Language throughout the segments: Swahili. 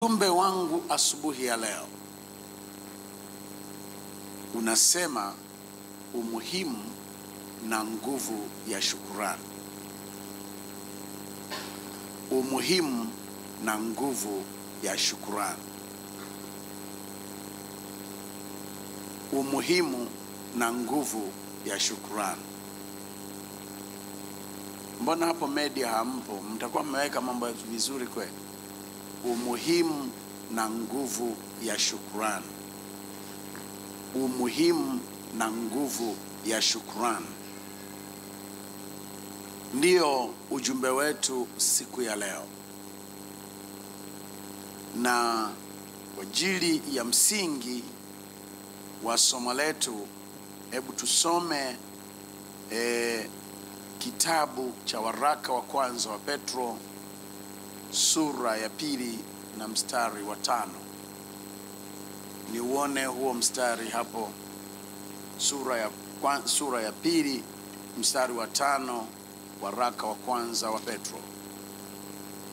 Ujumbe wangu asubuhi ya leo unasema umuhimu na nguvu ya shukrani. Umuhimu na nguvu ya shukrani. Umuhimu na nguvu ya shukrani. Mbona hapo media hampo? Mtakuwa mmeweka mambo vizuri kweli. Umuhimu na nguvu ya shukrani. Umuhimu na nguvu ya shukrani ndio ujumbe wetu siku ya leo. Na kwa ajili ya msingi wa somo letu, hebu tusome kitabu cha waraka wa kwanza wa Petro sura ya 2 na mstari wa 5. Niuone huo mstari hapo. Sura ya 2 mstari wa 5, waraka wa kwanza wa Petro.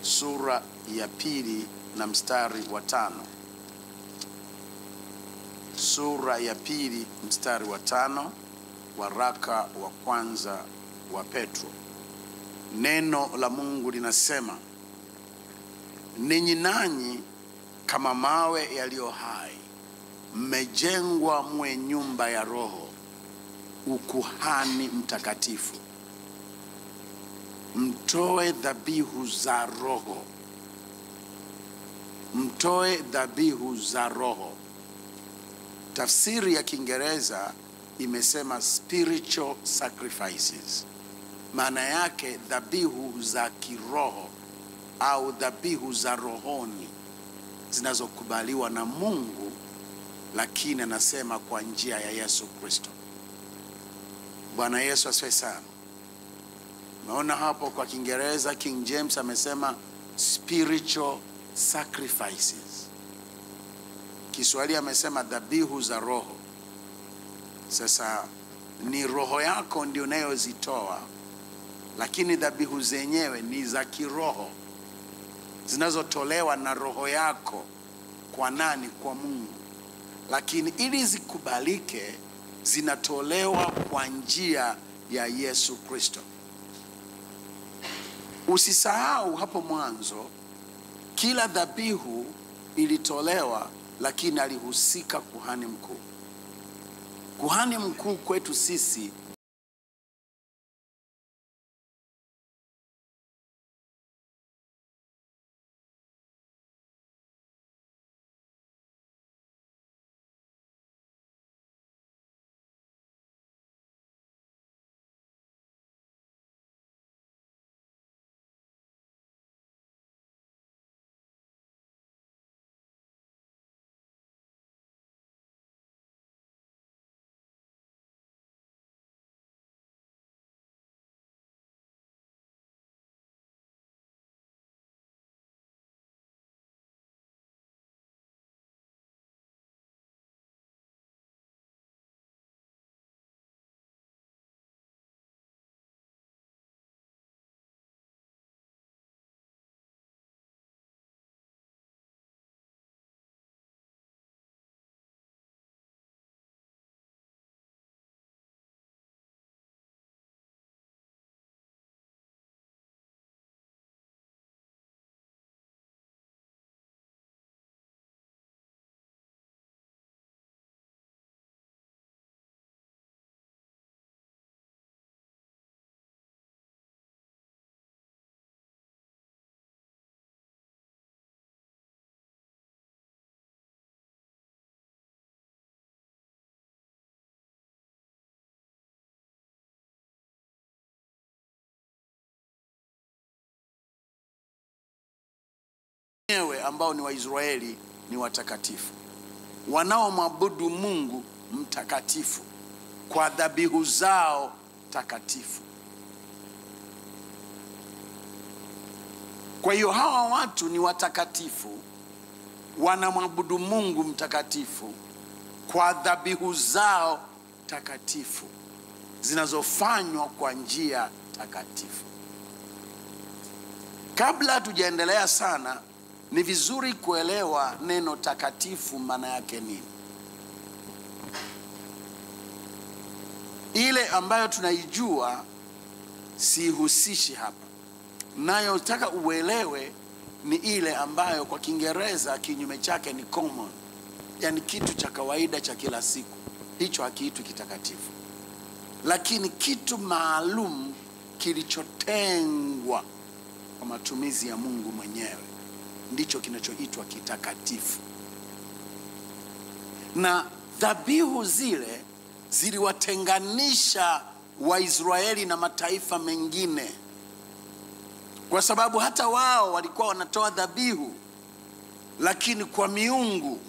Sura ya 2 na mstari wa 5. Sura ya 2 mstari wa 5, waraka wa kwanza wa Petro. Neno la Mungu linasema, ninyi nanyi kama mawe yaliyo hai, mmejengwa mwe nyumba ya Roho, ukuhani mtakatifu. Mtoe dhabihu za Roho. Mtoe dhabihu za Roho. Tafsiri ya Kiingereza imesema spiritual sacrifices. Maana yake dhabihu za kiroho au dhabihu za rohoni zinazokubaliwa na Mungu, lakini anasema kwa njia ya Yesu Kristo. Bwana Yesu asifiwe sana. Umeona hapo kwa Kiingereza King James amesema spiritual sacrifices. Kiswahili amesema dhabihu za roho. Sasa ni roho yako ndio unayozitoa, lakini dhabihu zenyewe ni za kiroho, zinazotolewa na roho yako. Kwa nani? Kwa Mungu. Lakini ili zikubalike, zinatolewa kwa njia ya Yesu Kristo. Usisahau hapo mwanzo, kila dhabihu ilitolewa, lakini alihusika kuhani mkuu. Kuhani mkuu kwetu sisi wenyewe ambao ni Waisraeli ni watakatifu, wanaomwabudu Mungu mtakatifu kwa dhabihu zao takatifu. Kwa hiyo hawa watu ni watakatifu, wanamwabudu Mungu mtakatifu kwa dhabihu zao takatifu zinazofanywa kwa njia takatifu. Kabla tujaendelea sana, ni vizuri kuelewa neno takatifu maana yake nini. Ile ambayo tunaijua sihusishi hapa. Nayo nataka uelewe ni ile ambayo kwa Kiingereza kinyume chake ni common. Yani kitu cha kawaida cha kila siku. Hicho hakiitwi kitakatifu. Lakini kitu maalum kilichotengwa kwa matumizi ya Mungu mwenyewe ndicho kinachoitwa kitakatifu. Na dhabihu zile ziliwatenganisha Waisraeli na mataifa mengine, kwa sababu hata wao walikuwa wanatoa dhabihu lakini kwa miungu.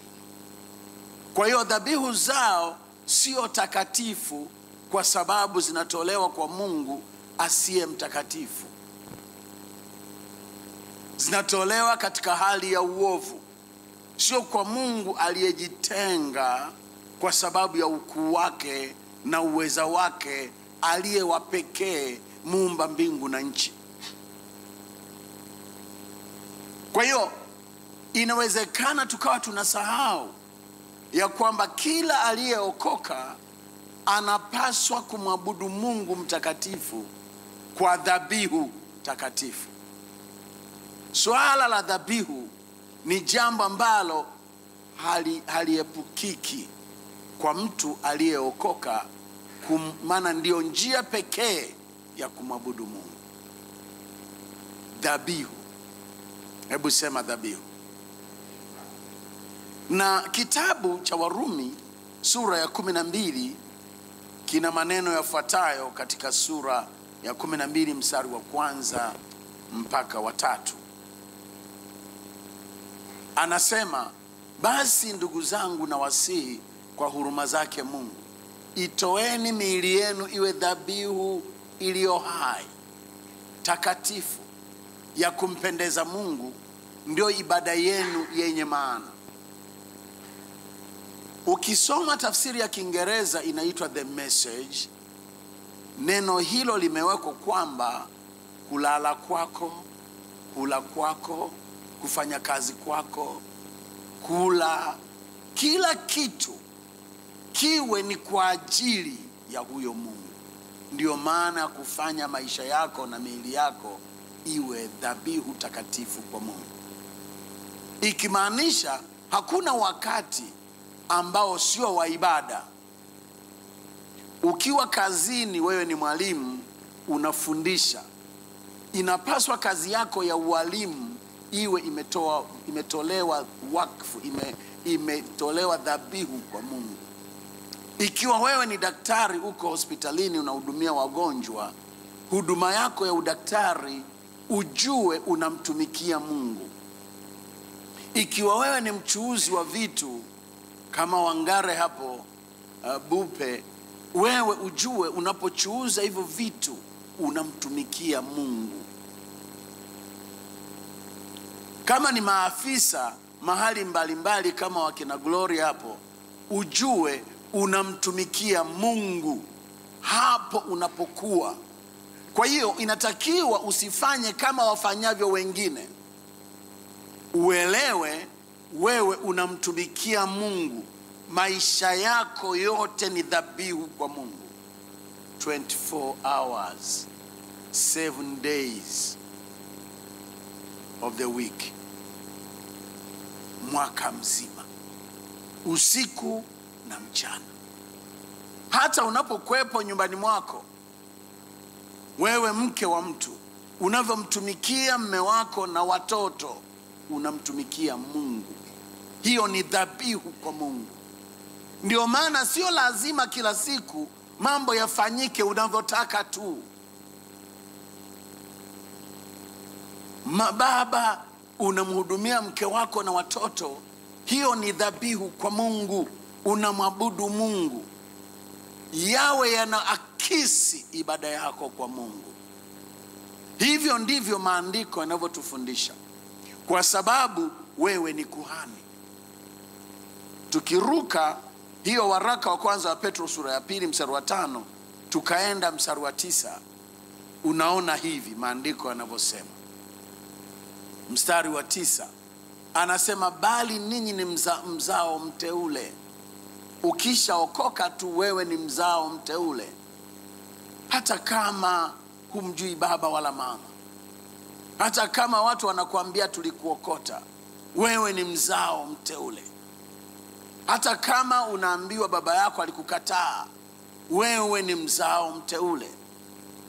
Kwa hiyo dhabihu zao sio takatifu kwa sababu zinatolewa kwa Mungu asiye mtakatifu. Zinatolewa katika hali ya uovu, sio kwa Mungu aliyejitenga kwa sababu ya ukuu wake na uweza wake, aliye wa pekee, muumba mbingu na nchi. Kwa hiyo inawezekana tukawa tunasahau ya kwamba kila aliyeokoka anapaswa kumwabudu Mungu mtakatifu kwa dhabihu takatifu. Swala la dhabihu ni jambo ambalo haliepukiki kwa mtu aliyeokoka, maana ndio njia pekee ya kumwabudu Mungu. Dhabihu. Hebu sema dhabihu. Na kitabu cha Warumi sura ya 12 kina maneno yafuatayo katika sura ya 12 mstari wa 1 mpaka wa 3. Anasema, basi ndugu zangu na wasihi kwa huruma zake Mungu, itoeni miili yenu iwe dhabihu iliyo hai, takatifu, ya kumpendeza Mungu, ndio ibada yenu yenye maana. Ukisoma tafsiri ya Kiingereza inaitwa The Message, neno hilo limewekwa kwamba kulala kwako, kula kwako, kufanya kazi kwako, kula, kila kitu kiwe ni kwa ajili ya huyo Mungu. Ndio maana kufanya maisha yako na miili yako iwe dhabihu takatifu kwa Mungu. Ikimaanisha hakuna wakati ambao sio wa ibada. Ukiwa kazini, wewe ni mwalimu, unafundisha, inapaswa kazi yako ya ualimu iwe imetolewa wakfu, imetolewa dhabihu kwa Mungu. Ikiwa wewe ni daktari, uko hospitalini unahudumia wagonjwa, huduma yako ya udaktari ujue unamtumikia Mungu. Ikiwa wewe ni mchuuzi wa vitu kama Wangare hapo Bupe, wewe ujue unapochuuza hivyo vitu unamtumikia Mungu. Kama ni maafisa mahali mbalimbali kama wakina Glory hapo, ujue unamtumikia Mungu hapo unapokuwa. Kwa hiyo inatakiwa usifanye kama wafanyavyo wengine. Uelewe wewe unamtumikia Mungu. Maisha yako yote ni dhabihu kwa Mungu. 24 hours, 7 days of the week, mwaka mzima, usiku na mchana. Hata unapokwepo nyumbani mwako, wewe mke wa mtu, unavyomtumikia mme wako na watoto, unamtumikia Mungu. Hiyo ni dhabihu kwa Mungu. Ndio maana sio lazima kila siku mambo yafanyike unavyotaka tu. Baba, unamhudumia mke wako na watoto, hiyo ni dhabihu kwa Mungu. Unamwabudu Mungu, yawe yanaakisi ibada yako kwa Mungu. Hivyo ndivyo maandiko yanavyotufundisha, kwa sababu wewe ni kuhani. Tukiruka hiyo waraka wa kwanza wa Petro sura ya 2 mstari wa 5 tukaenda mstari wa 9, unaona hivi maandiko yanavyosema. Mstari wa 9, Anasema bali ninyi ni mzao mteule. Ukishaokoka tu wewe ni mzao mteule, hata kama humjui baba wala mama, hata kama watu wanakuambia tulikuokota, wewe ni mzao mteule. Hata kama unaambiwa baba yako alikukataa, wewe ni mzao mteule.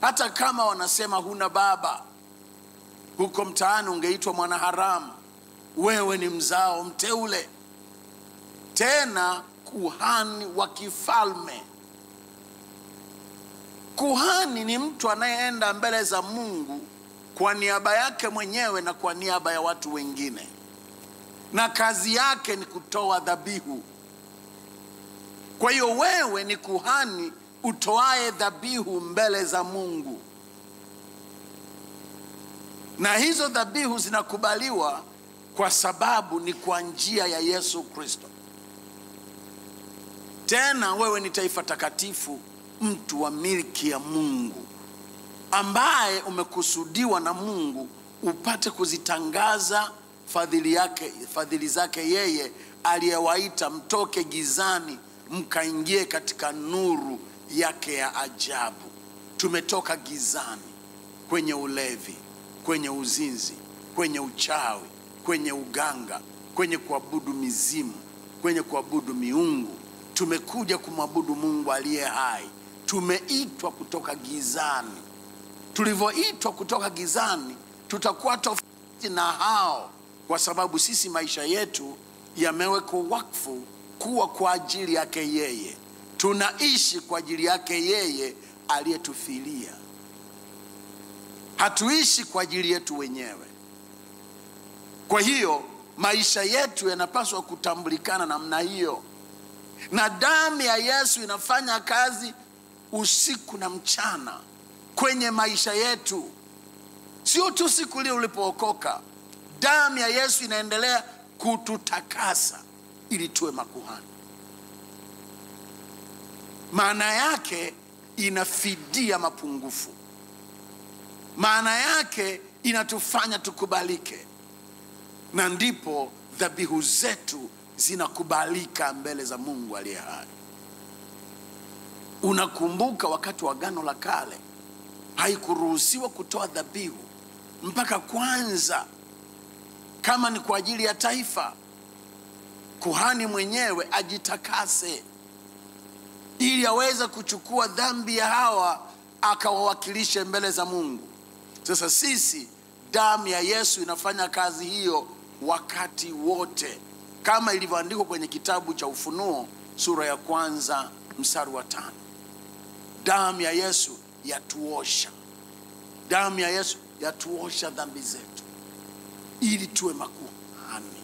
Hata kama wanasema huna baba, huko mtaani ungeitwa mwanaharamu, wewe ni mzao mteule. Tena kuhani wa kifalme. Kuhani ni mtu anayeenda mbele za Mungu kwa niaba yake mwenyewe na kwa niaba ya watu wengine, na kazi yake ni kutoa dhabihu. Kwa hiyo wewe ni kuhani utoae dhabihu mbele za Mungu, na hizo dhabihu zinakubaliwa kwa sababu ni kwa njia ya Yesu Kristo. Tena wewe ni taifa takatifu, mtu wa milki ya Mungu, ambaye umekusudiwa na Mungu upate kuzitangaza fadhili zake yeye aliyewaita mtoke gizani mkaingie katika nuru yake ya ajabu. Tumetoka gizani, kwenye ulevi, kwenye uzinzi, kwenye uchawi, kwenye uganga, kwenye kuabudu mizimu, kwenye kuabudu miungu. Tumekuja kumwabudu Mungu aliye hai. Tumeitwa kutoka gizani. Tulivyoitwa kutoka gizani, tutakuwa tofauti na hao, kwa sababu sisi maisha yetu yamewekwa wakfu kuwa kwa ajili yake yeye. Tunaishi kwa ajili yake yeye aliyetufilia. Hatuishi kwa ajili yetu wenyewe. Kwa hiyo maisha yetu yanapaswa kutambulikana namna hiyo. Na damu ya Yesu inafanya kazi usiku na mchana kwenye maisha yetu. Sio tu siku ile ulipookoka. Damu ya Yesu inaendelea kututakasa ili tuwe makuhani. Maana yake inafidia mapungufu. Maana yake inatufanya tukubalike. Na ndipo dhabihu zetu zinakubalika mbele za Mungu aliye hai. Unakumbuka wakati wa Agano la Kale haikuruhusiwa kutoa dhabihu mpaka kwanza, kama ni kwa ajili ya taifa, kuhani mwenyewe ajitakase ili aweze kuchukua dhambi ya hawa akawawakilishe mbele za Mungu. Sasa sisi, damu ya Yesu inafanya kazi hiyo wakati wote, kama ilivyoandikwa kwenye kitabu cha Ufunuo sura ya 1 mstari wa 5. Damu ya Yesu yatuosha. Damu ya Yesu yatuosha dhambi zetu ili tuwe makuhani.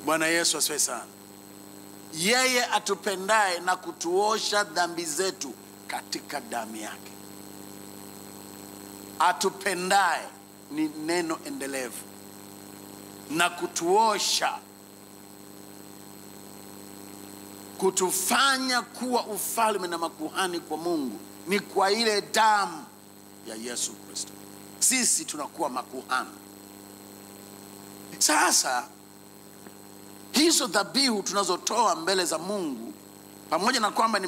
Bwana Yesu asifiwe sana. Yeye atupendaye na kutuosha dhambi zetu katika damu yake. Atupendaye ni neno endelevu, na kutuosha, kutufanya kuwa ufalme na makuhani kwa Mungu, ni kwa ile damu ya Yesu Kristo. Sisi tunakuwa makuhani. Sasa hizo dhabihu tunazotoa mbele za Mungu, pamoja na kwamba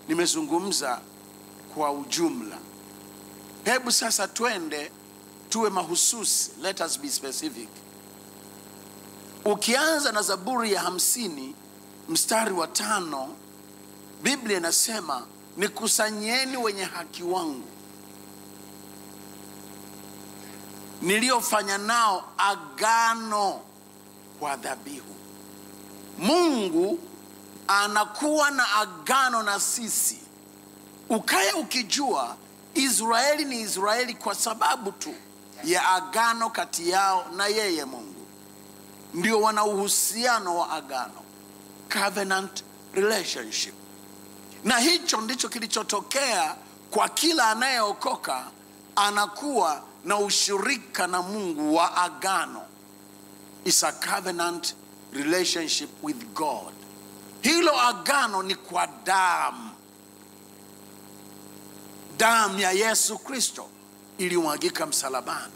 nimezungumza kwa ujumla, hebu sasa twende tuwe mahususi. Let us be specific. Ukianza na Zaburi ya 50 mstari wa 5, Biblia inasema, nikusanyeni wenye haki wangu niliofanya nao agano kwa dhabihu. Mungu anakuwa na agano na sisi. Ukae ukijua Israeli ni Israeli kwa sababu tu ya agano kati yao na yeye Mungu. Ndio wana uhusiano wa agano, covenant relationship. Na hicho ndicho kilichotokea kwa kila anayeokoka, anakuwa na ushirika na Mungu wa agano. It's a covenant relationship with God. Hilo agano ni kwa damu ya Yesu Kristo iliyomwagika msalabani.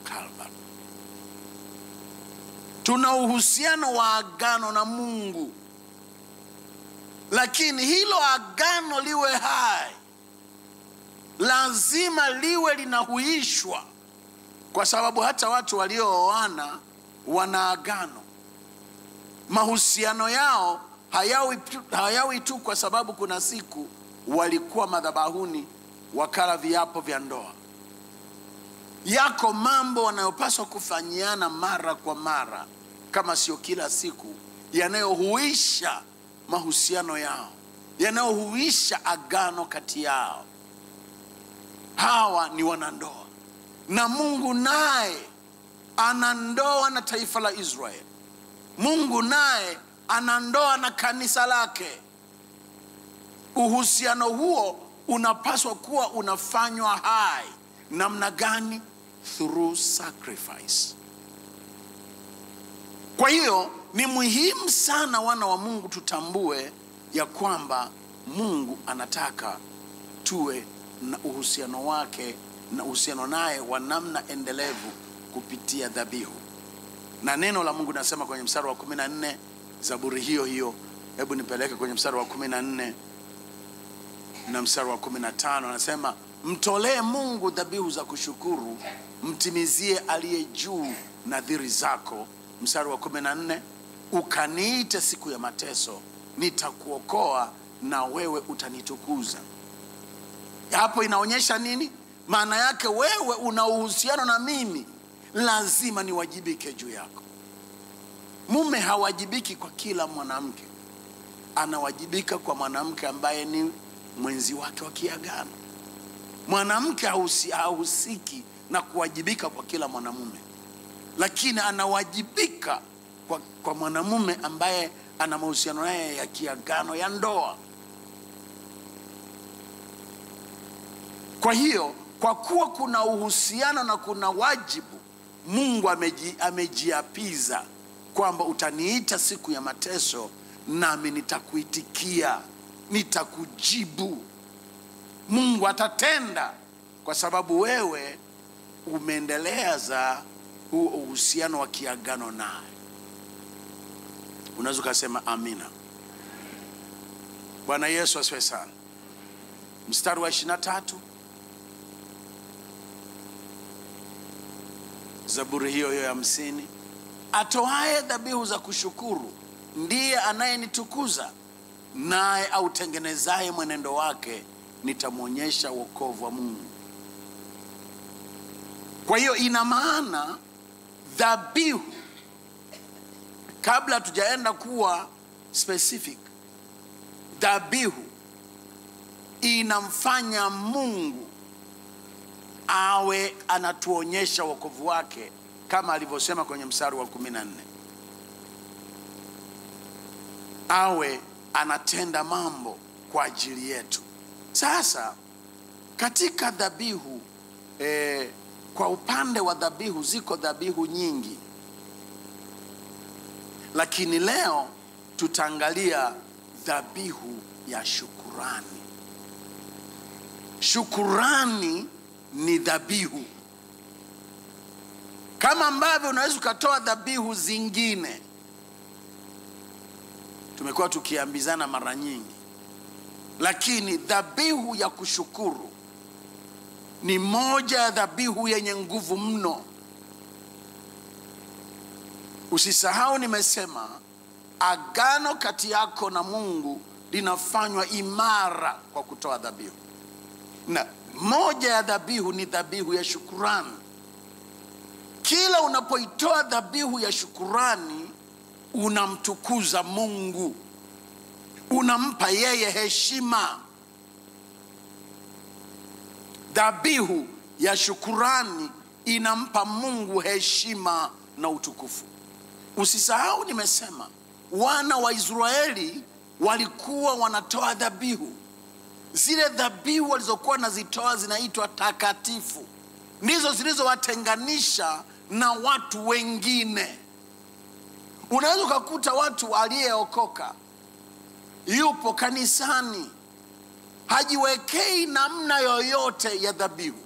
Calvary. Tuna uhusiano wa agano na Mungu, lakini hilo agano liwe hai, lazima liwe linahuishwa, kwa sababu hata watu waliooana wana agano. Mahusiano yao hayawi tu kwa sababu kuna siku walikuwa madhabahuni wakala viapo vya ndoa. Yako mambo wanayopaswa kufanyiana mara kwa mara, kama sio kila siku, yanayohuisha mahusiano yao, yanayohuisha agano kati yao. Hawa ni wanandoa, na Mungu naye ana ndoa na taifa la Israeli. Mungu naye ana ndoa na kanisa lake. Uhusiano huo unapaswa kuwa unafanywa hai. Namna gani? Through sacrifice. Kwa hiyo ni muhimu sana wana wa Mungu tutambue ya kwamba Mungu anataka tuwe na uhusiano wake na uhusiano naye wa namna endelevu kupitia dhabihu. Na neno la Mungu nasema kwenye mstari wa 14 Zaburi hiyo hiyo, hebu nipeleke kwenye mstari wa 14 na mstari wa 15, anasema mtolee Mungu dhabihu za kushukuru, mtimizie aliye juu nadhiri zako. Mstari wa 14, ukaniite siku ya mateso, nitakuokoa na wewe utanitukuza. Hapo inaonyesha nini? Maana yake wewe una uhusiano na mimi, lazima niwajibike juu yako. Mume hawajibiki kwa kila mwanamke, anawajibika kwa mwanamke ambaye ni mwenzi wake wa kiagano. Mwanamke hahusiki na kuwajibika kwa kila mwanamume, lakini anawajibika kwa mwanamume ambaye ana mahusiano naye ya kiagano ya ndoa. Kwa hiyo, kwa kuwa kuna uhusiano na kuna wajibu, Mungu amejiapiza kwamba utaniita siku ya mateso, nami nitakuitikia, nitakujibu. Mungu atatenda kwa sababu wewe umeendeleza huo uhusiano wa kiagano naye. Unaweza kusema amina. Bwana Yesu asifiwe sana. Mstari wa 23 Zaburi hiyo ya 50, atoaye dhabihu za kushukuru ndiye anayenitukuza, naye autengenezaye mwenendo wake nitamwonyesha wokovu wa Mungu. Kwa hiyo ina maana dhabihu, kabla tujaenda kuwa specific, dhabihu inamfanya Mungu awe anatuonyesha wokovu wake, kama alivyosema kwenye mstari wa 14. Awe anatenda mambo kwa ajili yetu. Sasa katika dhabihu, kwa upande wa dhabihu, ziko dhabihu nyingi, lakini leo tutaangalia dhabihu ya shukurani. Shukurani ni dhabihu. Kama ambavyo unaweza ukatoa dhabihu zingine, tumekuwa tukiambizana mara nyingi, lakini dhabihu ya kushukuru ni moja ya dhabihu yenye nguvu mno. Usisahau nimesema agano kati yako na Mungu linafanywa imara kwa kutoa dhabihu, na moja ya dhabihu ni dhabihu ya shukurani. Kila unapoitoa dhabihu ya shukurani, unamtukuza Mungu, unampa yeye heshima. Dhabihu ya shukurani inampa Mungu heshima na utukufu. Usisahau nimesema wana wa Israeli walikuwa wanatoa dhabihu. Zile dhabihu walizokuwa nazitoa zinaitwa takatifu, ndizo zilizowatenganisha na watu wengine. Unaweza kukuta watu aliyeokoka yupo kanisani, hajiwekei namna yoyote ya dhabihu.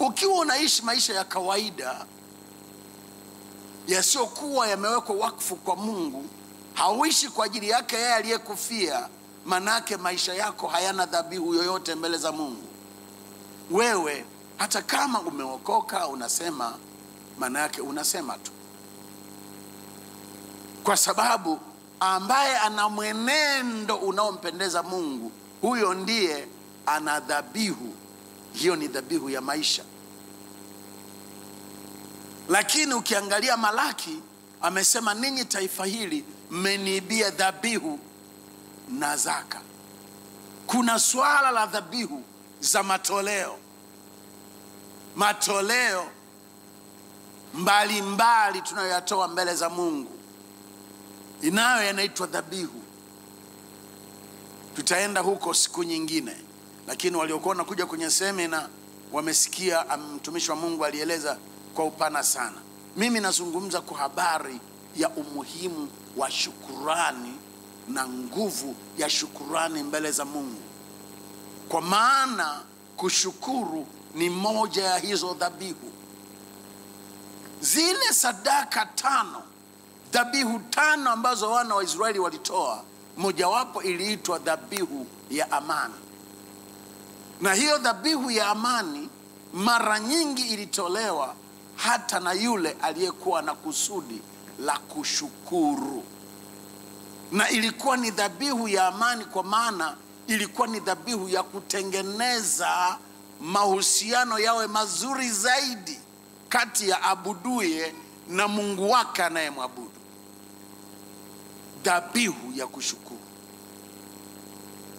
Ukiwa unaishi maisha ya kawaida yasiokuwa yamewekwa wakfu kwa Mungu, hauishi kwa ajili yake yeye aliyekufia, manake maisha yako hayana dhabihu yoyote mbele za Mungu. Wewe hata kama umeokoka unasema, manake unasema tu, kwa sababu ambaye ana mwenendo unaompendeza Mungu, huyo ndiye ana dhabihu. Hiyo ni dhabihu ya maisha. Lakini ukiangalia Malaki amesema, ninyi taifa hili mmeniibia dhabihu na zaka. Kuna swala la dhabihu za matoleo mbalimbali tunayoyatoa mbele za Mungu, inayo yanaitwa dhabihu. Tutaenda huko siku nyingine, lakini waliokuwa wanakuja kwenye semina wamesikia mtumishi wa Mungu alieleza kwa upana sana. Mimi nazungumza kwa habari ya umuhimu wa shukurani na nguvu ya shukurani mbele za Mungu, kwa maana kushukuru ni moja ya hizo dhabihu. Zile sadaka 5, dhabihu 5 ambazo wana wa Israeli walitoa, mojawapo iliitwa dhabihu ya amani. Na hiyo dhabihu ya amani mara nyingi ilitolewa hata na yule aliyekuwa na kusudi la kushukuru. Na ilikuwa ni dhabihu ya amani kwa maana ilikuwa ni dhabihu ya kutengeneza mahusiano yawe mazuri zaidi kati ya abuduye na Mungu wake anayemwabudu. Dhabihu ya kushukuru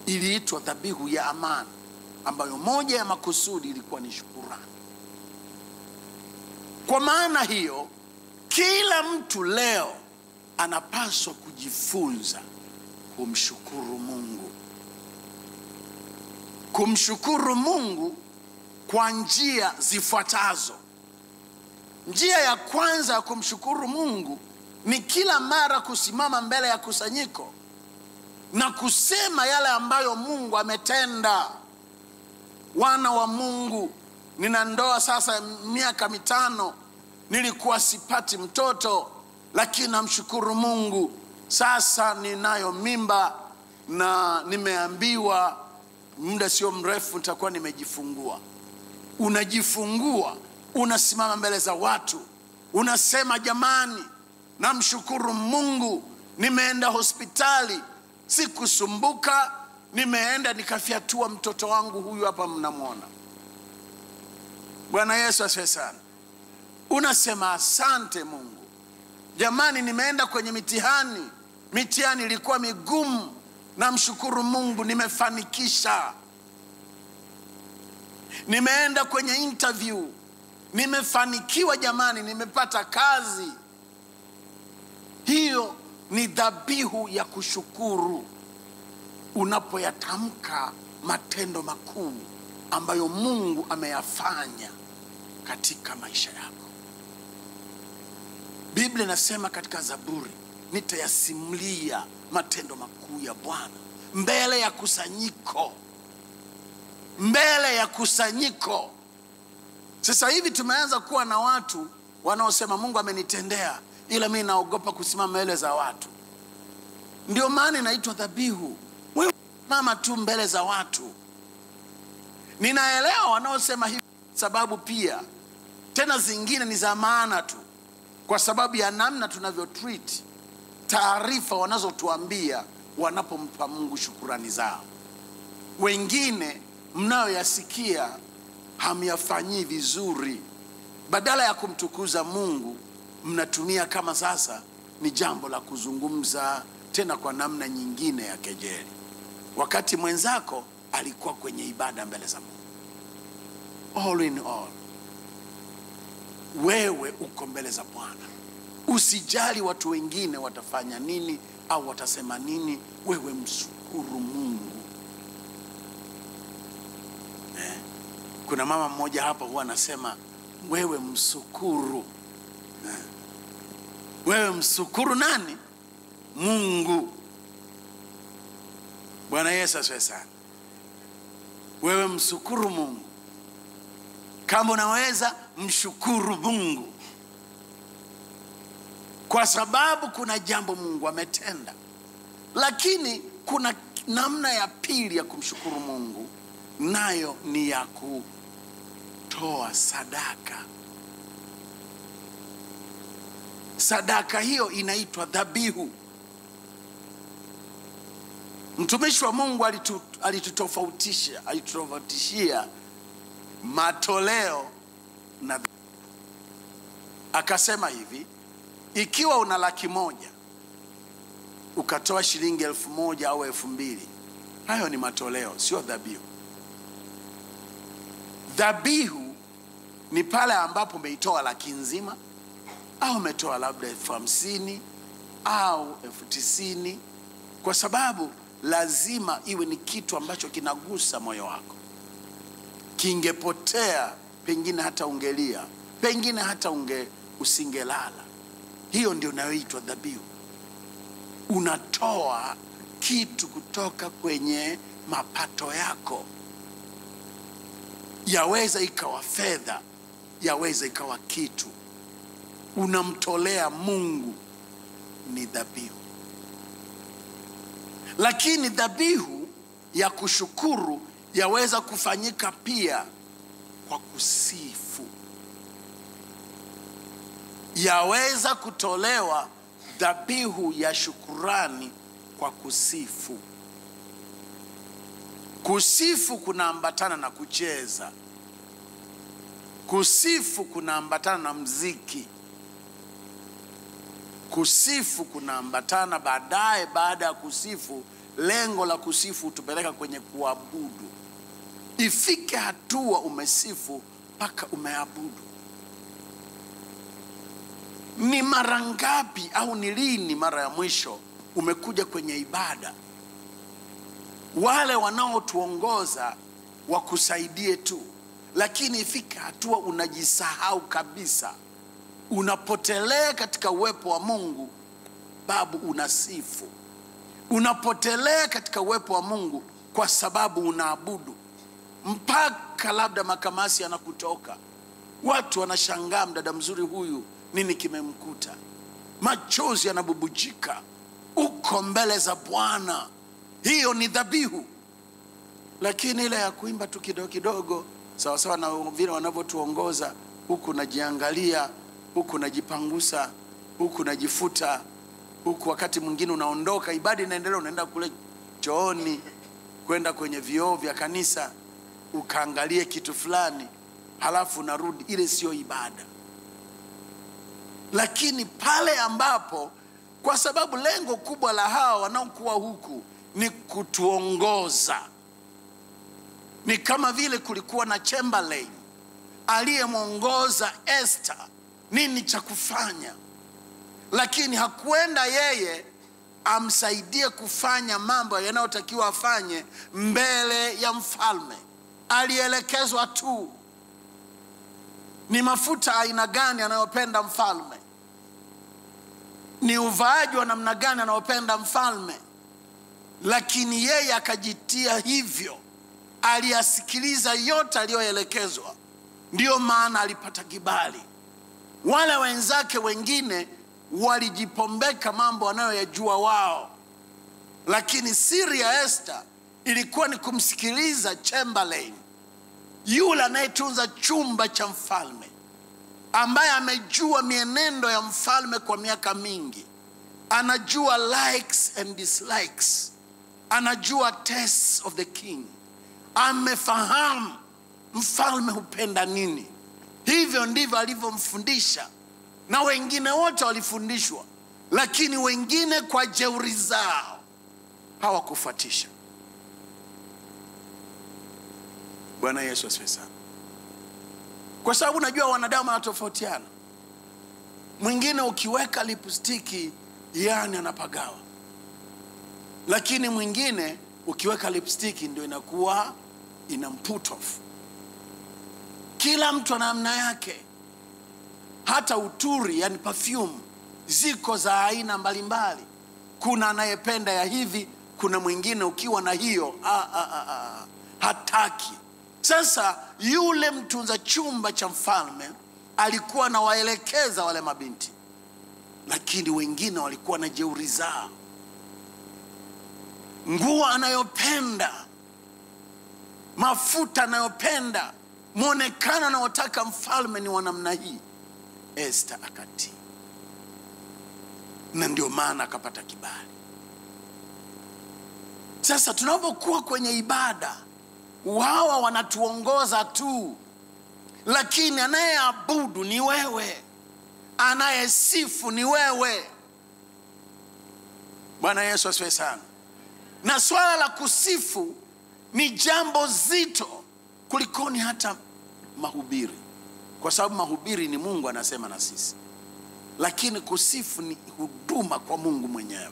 iliitwa dhabihu ya amani, ambayo moja ya makusudi ilikuwa ni shukurani. Kwa maana hiyo, kila mtu leo anapaswa kujifunza kumshukuru Mungu. Kumshukuru Mungu kwa njia zifuatazo. Njia ya kwanza ya kumshukuru Mungu ni kila mara kusimama mbele ya kusanyiko na kusema yale ambayo Mungu ametenda. Wana wa Mungu, nina ndoa sasa miaka 5, nilikuwa sipati mtoto, lakini namshukuru Mungu sasa ninayo mimba na nimeambiwa muda sio mrefu nitakuwa nimejifungua. Unajifungua, unasimama mbele za watu, unasema, jamani, namshukuru Mungu, nimeenda hospitali, sikusumbuka, nimeenda nikafyatua mtoto wangu huyu hapa mnamwona. Bwana Yesu asifiwe sana. Unasema asante Mungu. Jamani, nimeenda kwenye mitihani ilikuwa migumu, namshukuru Mungu nimefanikisha. Nimeenda kwenye interview, nimefanikiwa jamani, nimepata kazi. Hiyo ni dhabihu ya kushukuru. Unapoyatamka matendo makuu ambayo Mungu ameyafanya katika maisha yako. Biblia inasema katika Zaburi, nitayasimulia matendo makuu ya Bwana mbele ya kusanyiko. Mbele ya kusanyiko. Sasa hivi tumeanza kuwa na watu wanaosema Mungu amenitendea, ila mimi naogopa kusimama mbele za watu. Ndio maana inaitwa dhabihu. Wewe mama tu mbele za watu. Ninaelewa wanaosema hivi sababu pia tena zingine ni za maana tu, kwa sababu ya namna tunavyo treat taarifa wanazotuambia wanapompa Mungu shukurani zao. Wengine mnayoyasikia hamyafanyii vizuri. Badala ya kumtukuza Mungu, mnatumia kama sasa ni jambo la kuzungumza, tena kwa namna nyingine ya kejeli, wakati mwenzako alikuwa kwenye ibada mbele za Mungu. All in all, wewe uko mbele za Bwana. Usijali watu wengine watafanya nini au watasema nini, wewe mshukuru Mungu. Kuna mama mmoja hapa huwa anasema, wewe mshukuru. Wewe mshukuru nani? Mungu. Bwana Yesu asifiwe sana. Wewe mshukuru Mungu. Kama unaweza, mshukuru Mungu, kwa sababu kuna jambo Mungu ametenda. Lakini kuna namna ya pili ya kumshukuru Mungu, nayo ni ya kutoa sadaka. Sadaka hiyo inaitwa dhabihu. Mtumishi wa Mungu alitutofautishia matoleo na akasema hivi: ikiwa una 100,000 ukatoa shilingi 1,000 au 2,000, hayo ni matoleo, sio dhabihu. Dhabihu ni pale ambapo umeitoa 100,000 au umetoa labda 50,000 au 90,000, kwa sababu lazima iwe ni kitu ambacho kinagusa moyo wako. Kingepotea pengine hata ungelia, pengine hata usingelala. Hiyo ndio inayoitwa dhabihu. Unatoa kitu kutoka kwenye mapato yako. Yaweza ikawa fedha, yaweza ikawa kitu. Unamtolea Mungu, ni dhabihu. Lakini dhabihu ya kushukuru yaweza kufanyika pia kwa kusifu. Yaweza kutolewa dhabihu ya shukurani kwa kusifu. Kusifu kunaambatana na kucheza. Kusifu kunaambatana na muziki. Kusifu kunaambatana baadaye, baada ya kusifu, lengo la kusifu utupeleka kwenye kuabudu. Ifike hatua umesifu mpaka umeabudu. Ni mara ngapi au ni lini mara ya mwisho umekuja kwenye ibada, wale wanaotuongoza wakusaidie tu, lakini ifike hatua unajisahau kabisa, unapotelea katika uwepo wa Mungu, babu unasifu. Unapotelea katika uwepo wa Mungu kwa sababu unaabudu, mpaka labda makamasi yanakutoka. Watu wanashangaa, mdada mzuri huyu nini kimemkuta? Machozi yanabubujika, uko mbele za Bwana. Hiyo ni dhabihu. Lakini ile ya kuimba tu kidogo kidogo, sawa sawa na vile wanavyotuongoza, huku najiangalia, huku najipangusa, huku najifuta, huku wakati mwingine unaondoka, ibada inaendelea, unaenda kule chooni, kwenda kwenye vioo vya kanisa ukaangalie kitu fulani, halafu unarudi. Ile sio ibada. Lakini pale ambapo, kwa sababu lengo kubwa la hawa wanaokuwa huku ni kutuongoza, ni kama vile kulikuwa na Chamberlain aliyemwongoza Esther nini cha kufanya, lakini hakuenda yeye amsaidie kufanya mambo yanayotakiwa afanye mbele ya mfalme. Alielekezwa tu ni mafuta aina gani anayopenda mfalme, ni uvaaji wa namna gani anayopenda mfalme, lakini yeye akajitia hivyo. Aliyasikiliza yote aliyoelekezwa, ndio maana alipata kibali. Wale wenzake wengine walijipombeka mambo wanayoyajua wao, lakini siri ya Esther ilikuwa ni kumsikiliza Chamberlain, yule anayetunza chumba cha mfalme, ambaye amejua mienendo ya mfalme kwa miaka mingi. Anajua likes and dislikes, anajua tastes of the king. Amefahamu mfalme hupenda nini. Hivyo ndivyo alivyomfundisha, na wengine wote walifundishwa, lakini wengine kwa jeuri zao hawakufuatisha. Bwana Yesu asifiwe sana. Kwa sababu najua wanadamu wanatofautiana. Mwingine ukiweka lipstiki yani anapagawa, lakini mwingine ukiweka lipstiki ndio inakuwa ina put off. Kila mtu ana namna yake. Hata uturi, yani perfume, ziko za aina mbalimbali. Kuna anayependa ya hivi, kuna mwingine ukiwa na hiyo hataki. Sasa yule mtunza chumba cha mfalme alikuwa anawaelekeza wale mabinti, lakini wengine walikuwa na jeuri zao. Nguo anayopenda, mafuta anayopenda, muonekano anaotaka mfalme ni wa namna hii. Esther akatii, na ndio maana akapata kibali. Sasa tunapokuwa kwenye ibada, wao wanatuongoza tu, lakini anayeabudu ni wewe, anayesifu ni wewe. Bwana Yesu asifiwe sana. Na swala la kusifu ni jambo zito kulikoni hata mahubiri, kwa sababu mahubiri ni Mungu anasema na sisi, lakini kusifu ni huduma kwa Mungu mwenyewe.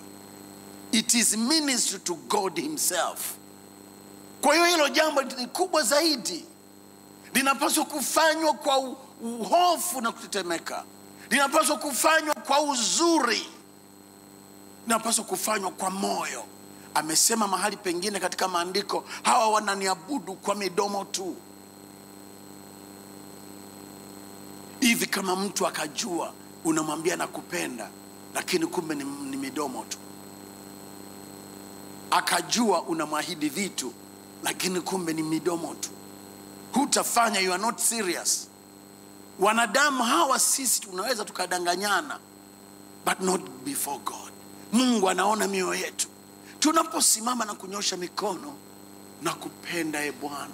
It is ministry to God himself. Kwa hiyo hilo jambo ni kubwa zaidi, linapaswa kufanywa kwa uhofu na kutetemeka, linapaswa kufanywa kwa uzuri, linapaswa kufanywa kwa moyo. Amesema mahali pengine katika maandiko, hawa wananiabudu kwa midomo tu. Hivi kama mtu akajua unamwambia nakupenda, lakini kumbe ni midomo tu. Akajua unamwahidi vitu, lakini kumbe ni midomo tu. Hutafanya, you are not serious. Wanadamu hawa sisi tunaweza tukadanganyana, but not before God. Mungu anaona mioyo yetu. Tunaposimama na kunyosha mikono na kupenda Bwana,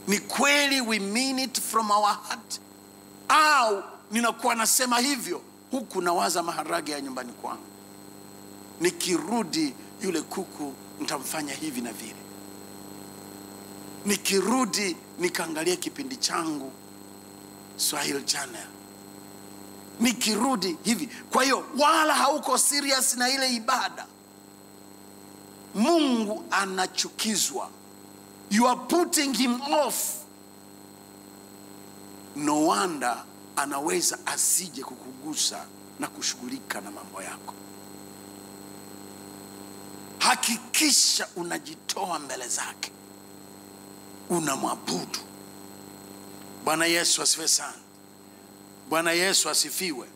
ni kweli we mean it from our heart? Au ninakuwa nasema hivyo huku nawaza maharage ya nyumbani kwangu, nikirudi yule kuku nitamfanya hivi na vile, nikirudi nikaangalia kipindi changu Swahili Channel, nikirudi hivi. Kwa hiyo wala hauko serious na ile ibada. Mungu anachukizwa. You are putting him off. No wonder anaweza asije kukugusa na kushughulika na mambo yako. Hakikisha unajitoa mbele zake, unamwabudu. Bwana Yesu asifiwe sana. Bwana Yesu asifiwe.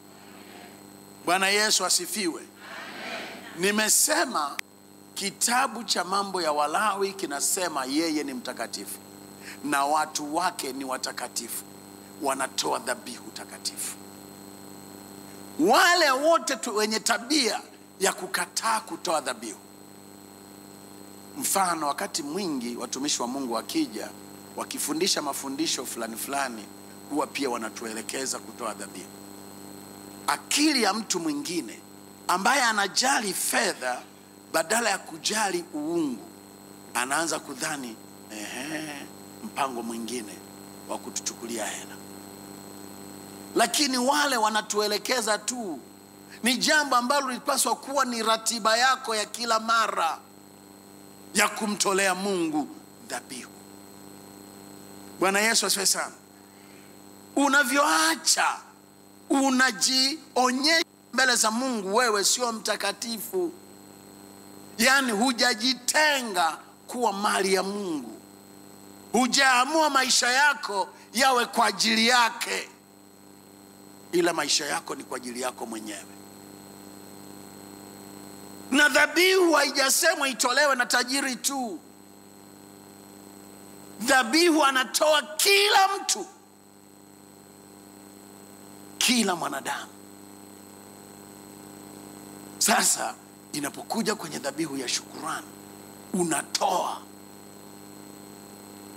Bwana Yesu asifiwe. Nimesema kitabu cha Mambo ya Walawi kinasema yeye ni mtakatifu na watu wake ni watakatifu, wanatoa dhabihu takatifu. Wale wote wenye tabia ya kukataa kutoa dhabihu, mfano wakati mwingi watumishi wa Mungu wakija wakifundisha mafundisho fulani fulani, huwa pia wanatuelekeza kutoa dhabihu. Akili ya mtu mwingine ambaye anajali fedha badala ya kujali uungu, anaanza kudhani mpango mwingine wa kutuchukulia hela. Lakini wale wanatuelekeza tu, ni jambo ambalo lipaswa kuwa ni ratiba yako ya kila mara ya kumtolea Mungu dhabihu. Bwana Yesu asifiwe sana. Unavyoacha unajionyesha mbele za Mungu wewe sio mtakatifu. Yani hujajitenga kuwa mali ya Mungu. Hujaamua maisha yako yawe kwa ajili yake, ila maisha yako ni kwa ajili yako mwenyewe. Na dhabihu haijasemwa itolewe na tajiri tu. Dhabihu anatoa kila mtu, kila mwanadamu. Sasa inapokuja kwenye dhabihu ya shukrani, unatoa.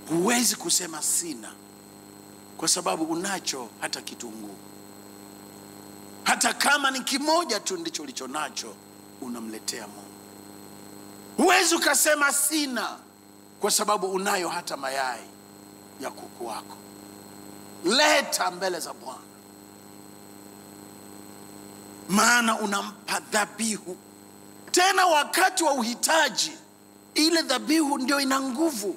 Huwezi kusema sina, kwa sababu unacho hata kitunguu. Hata kama ni kimoja tu ndicho ulicho nacho, unamletea Mungu. Huwezi ukasema sina, kwa sababu unayo hata mayai ya kuku wako. Leta mbele za Bwana, maana unampa dhabihu. Tena wakati wa uhitaji, ile dhabihu ndio ina nguvu.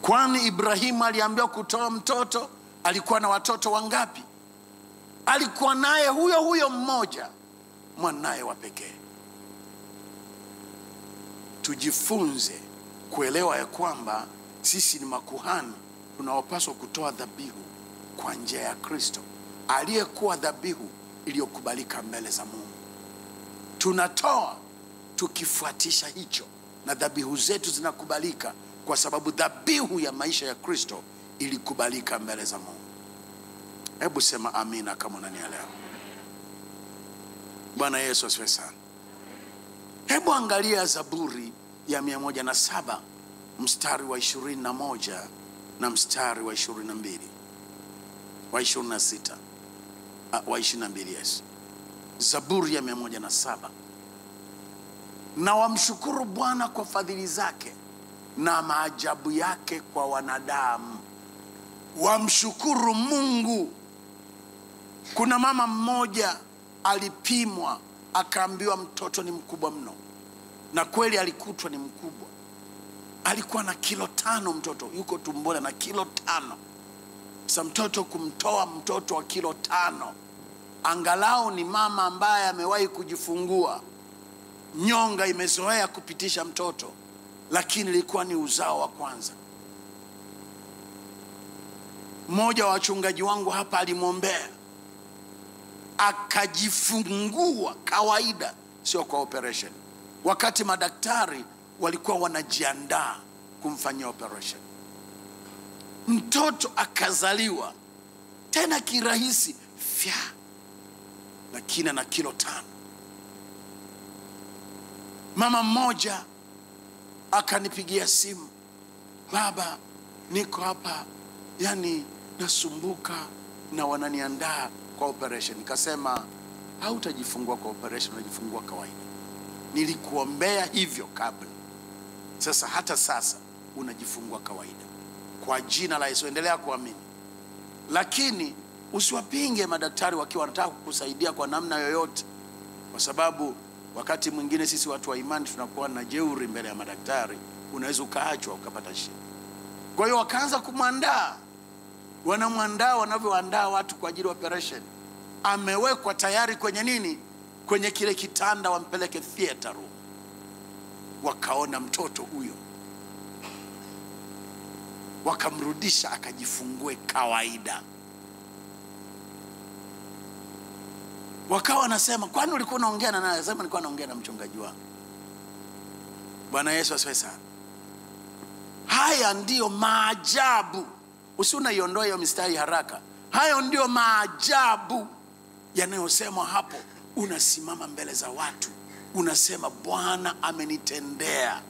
Kwani Ibrahimu aliambiwa kutoa mtoto, alikuwa na watoto wangapi? Alikuwa naye huyo huyo mmoja, mwanae wa pekee. Tujifunze kuelewa ya kwamba sisi ni makuhani tunaopaswa kutoa dhabihu kwa njia ya Kristo aliyekuwa dhabihu iliyokubalika mbele za Mungu. Tunatoa tukifuatisha hicho, na dhabihu zetu zinakubalika kwa sababu dhabihu ya maisha ya Kristo ilikubalika mbele za Mungu. Hebu sema amina kama unanielewa. Bwana Yesu asifiwe sana. Hebu angalia Zaburi ya 107 mstari wa 21 na mstari wa 22 wa 26 wa 22. Yes, Zaburi ya 107. Na wamshukuru Bwana kwa fadhili zake na maajabu yake kwa wanadamu. Wamshukuru Mungu. Kuna mama mmoja alipimwa akaambiwa mtoto ni mkubwa mno, na kweli alikutwa ni mkubwa. Alikuwa na kilo 5, mtoto yuko tumboni na kilo 5. Sasa mtoto, kumtoa mtoto wa kilo 5, angalau ni mama ambaye amewahi kujifungua, nyonga imezoea kupitisha mtoto, lakini ilikuwa ni uzao wa kwanza. Mmoja wa wachungaji wangu hapa alimwombea akajifungua kawaida, sio kwa operation, wakati madaktari walikuwa wanajiandaa kumfanyia operation. Mtoto akazaliwa tena kirahisi fya, lakini na kilo 5. Mama mmoja akanipigia simu, baba, niko hapa, yani nasumbuka na wananiandaa kwa operation. Nikasema hautajifungua kwa operation, unajifungua kawaida. Nilikuombea hivyo kabla, sasa hata sasa unajifungua kawaida kwa jina la Yesu. Endelea kuamini, lakini usiwapinge madaktari wakiwa wanataka kukusaidia kwa namna yoyote, kwa sababu wakati mwingine sisi watu wa imani tunakuwa na jeuri mbele ya madaktari, unaweza ukaachwa ukapata shida. Kwa hiyo wakaanza kumwandaa, wanamwandaa wanavyoandaa watu kwa ajili ya operation. Amewekwa tayari kwenye nini? Kwenye kile kitanda, wampeleke theater room. Wakaona mtoto huyo, wakamrudisha akajifungue kawaida. Wakawa wanasema, kwani ulikuwa unaongea na naye? Sema nilikuwa naongea na mchungaji wangu. Bwana Yesu asifiwe sana. Haya ndiyo maajabu. Usiondoe hiyo mistari haraka. Hayo ndio maajabu yanayosemwa hapo. Unasimama mbele za watu, unasema Bwana amenitendea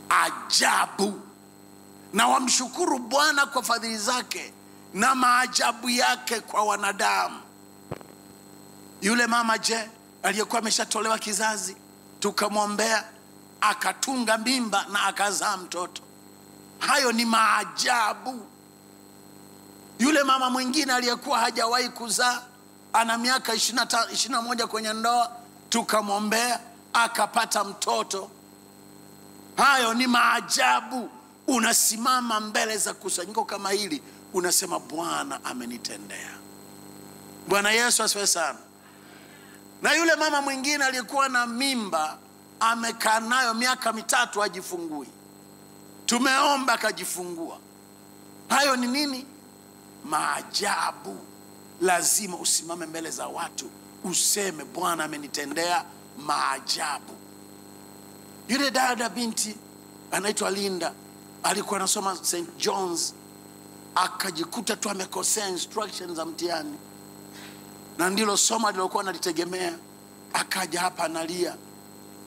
ajabu. Na wamshukuru Bwana kwa fadhili zake na maajabu yake kwa wanadamu. Yule mama aliyekuwa ameshatolewa kizazi, tukamwombea akatunga mimba na akazaa mtoto. Hayo ni maajabu. Yule mama mwingine aliyekuwa hajawahi kuzaa, ana miaka 21 kwenye ndoa, tukamwombea akapata mtoto. Hayo ni maajabu. Unasimama mbele za kusanyiko kama hili, unasema Bwana amenitendea. Bwana Yesu asifiwe sana. Na yule mama mwingine aliyekuwa na mimba, amekaa nayo miaka 3 hajifungui, tumeomba akajifungua. Hayo ni nini? Maajabu. Lazima usimame mbele za watu useme Bwana amenitendea maajabu. Yule dada binti anaitwa Linda, alikuwa anasoma St. John's, akajikuta tu amekosea instructions za mtihani, na ndilo somo alilokuwa analitegemea. Akaja hapa analia,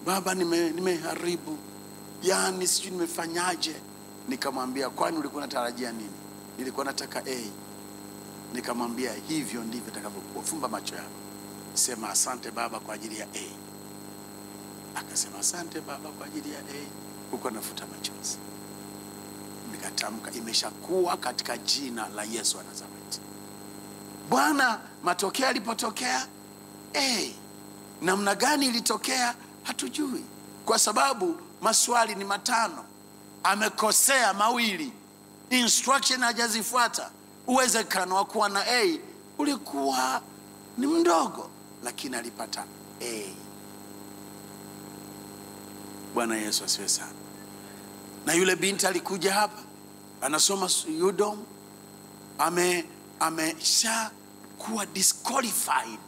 baba, nimeharibu, yani sijui nimefanyaje. Nikamwambia, kwani ulikuwa unatarajia nini? Nilikuwa nataka A. Nikamwambia, hivyo ndivyo itakavyokuwa. Fumba macho yako, sema asante baba kwa ajili ya A. Akasema asante baba kwa ajili ya A, huko nafuta machozi. Nikatamka, imeshakuwa katika jina la Yesu wa Nazareti. Bwana, matokeo yalipotokea namna gani ilitokea hatujui, kwa sababu maswali ni 5, amekosea 2, instruction hajazifuata. Uwezekano wa kuwa na A ulikuwa ni mdogo, lakini alipata A. Bwana Yesu asifiwe sana. Na yule binti alikuja hapa anasoma UDOM, amesha kuwa disqualified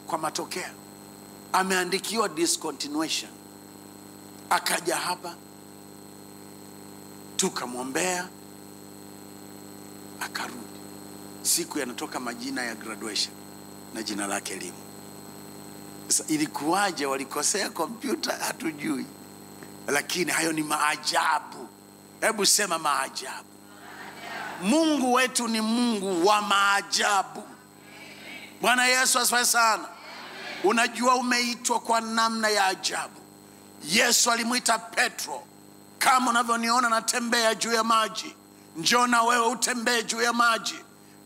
kwa matokeo, ameandikiwa discontinuation. Akaja hapa tukamwombea, akarudi. Siku yanatoka majina ya graduation na jina lake limo. Sasa ilikuwaje? Walikosea kompyuta? Hatujui, lakini hayo ni maajabu. Hebu sema maajabu. Mungu wetu ni Mungu wa maajabu. Bwana Yesu asifiwe sana. Unajua umeitwa kwa namna ya ajabu. Yesu alimuita Petro, kama unavyoniona natembea juu ya maji, njoo na wewe utembee juu ya maji.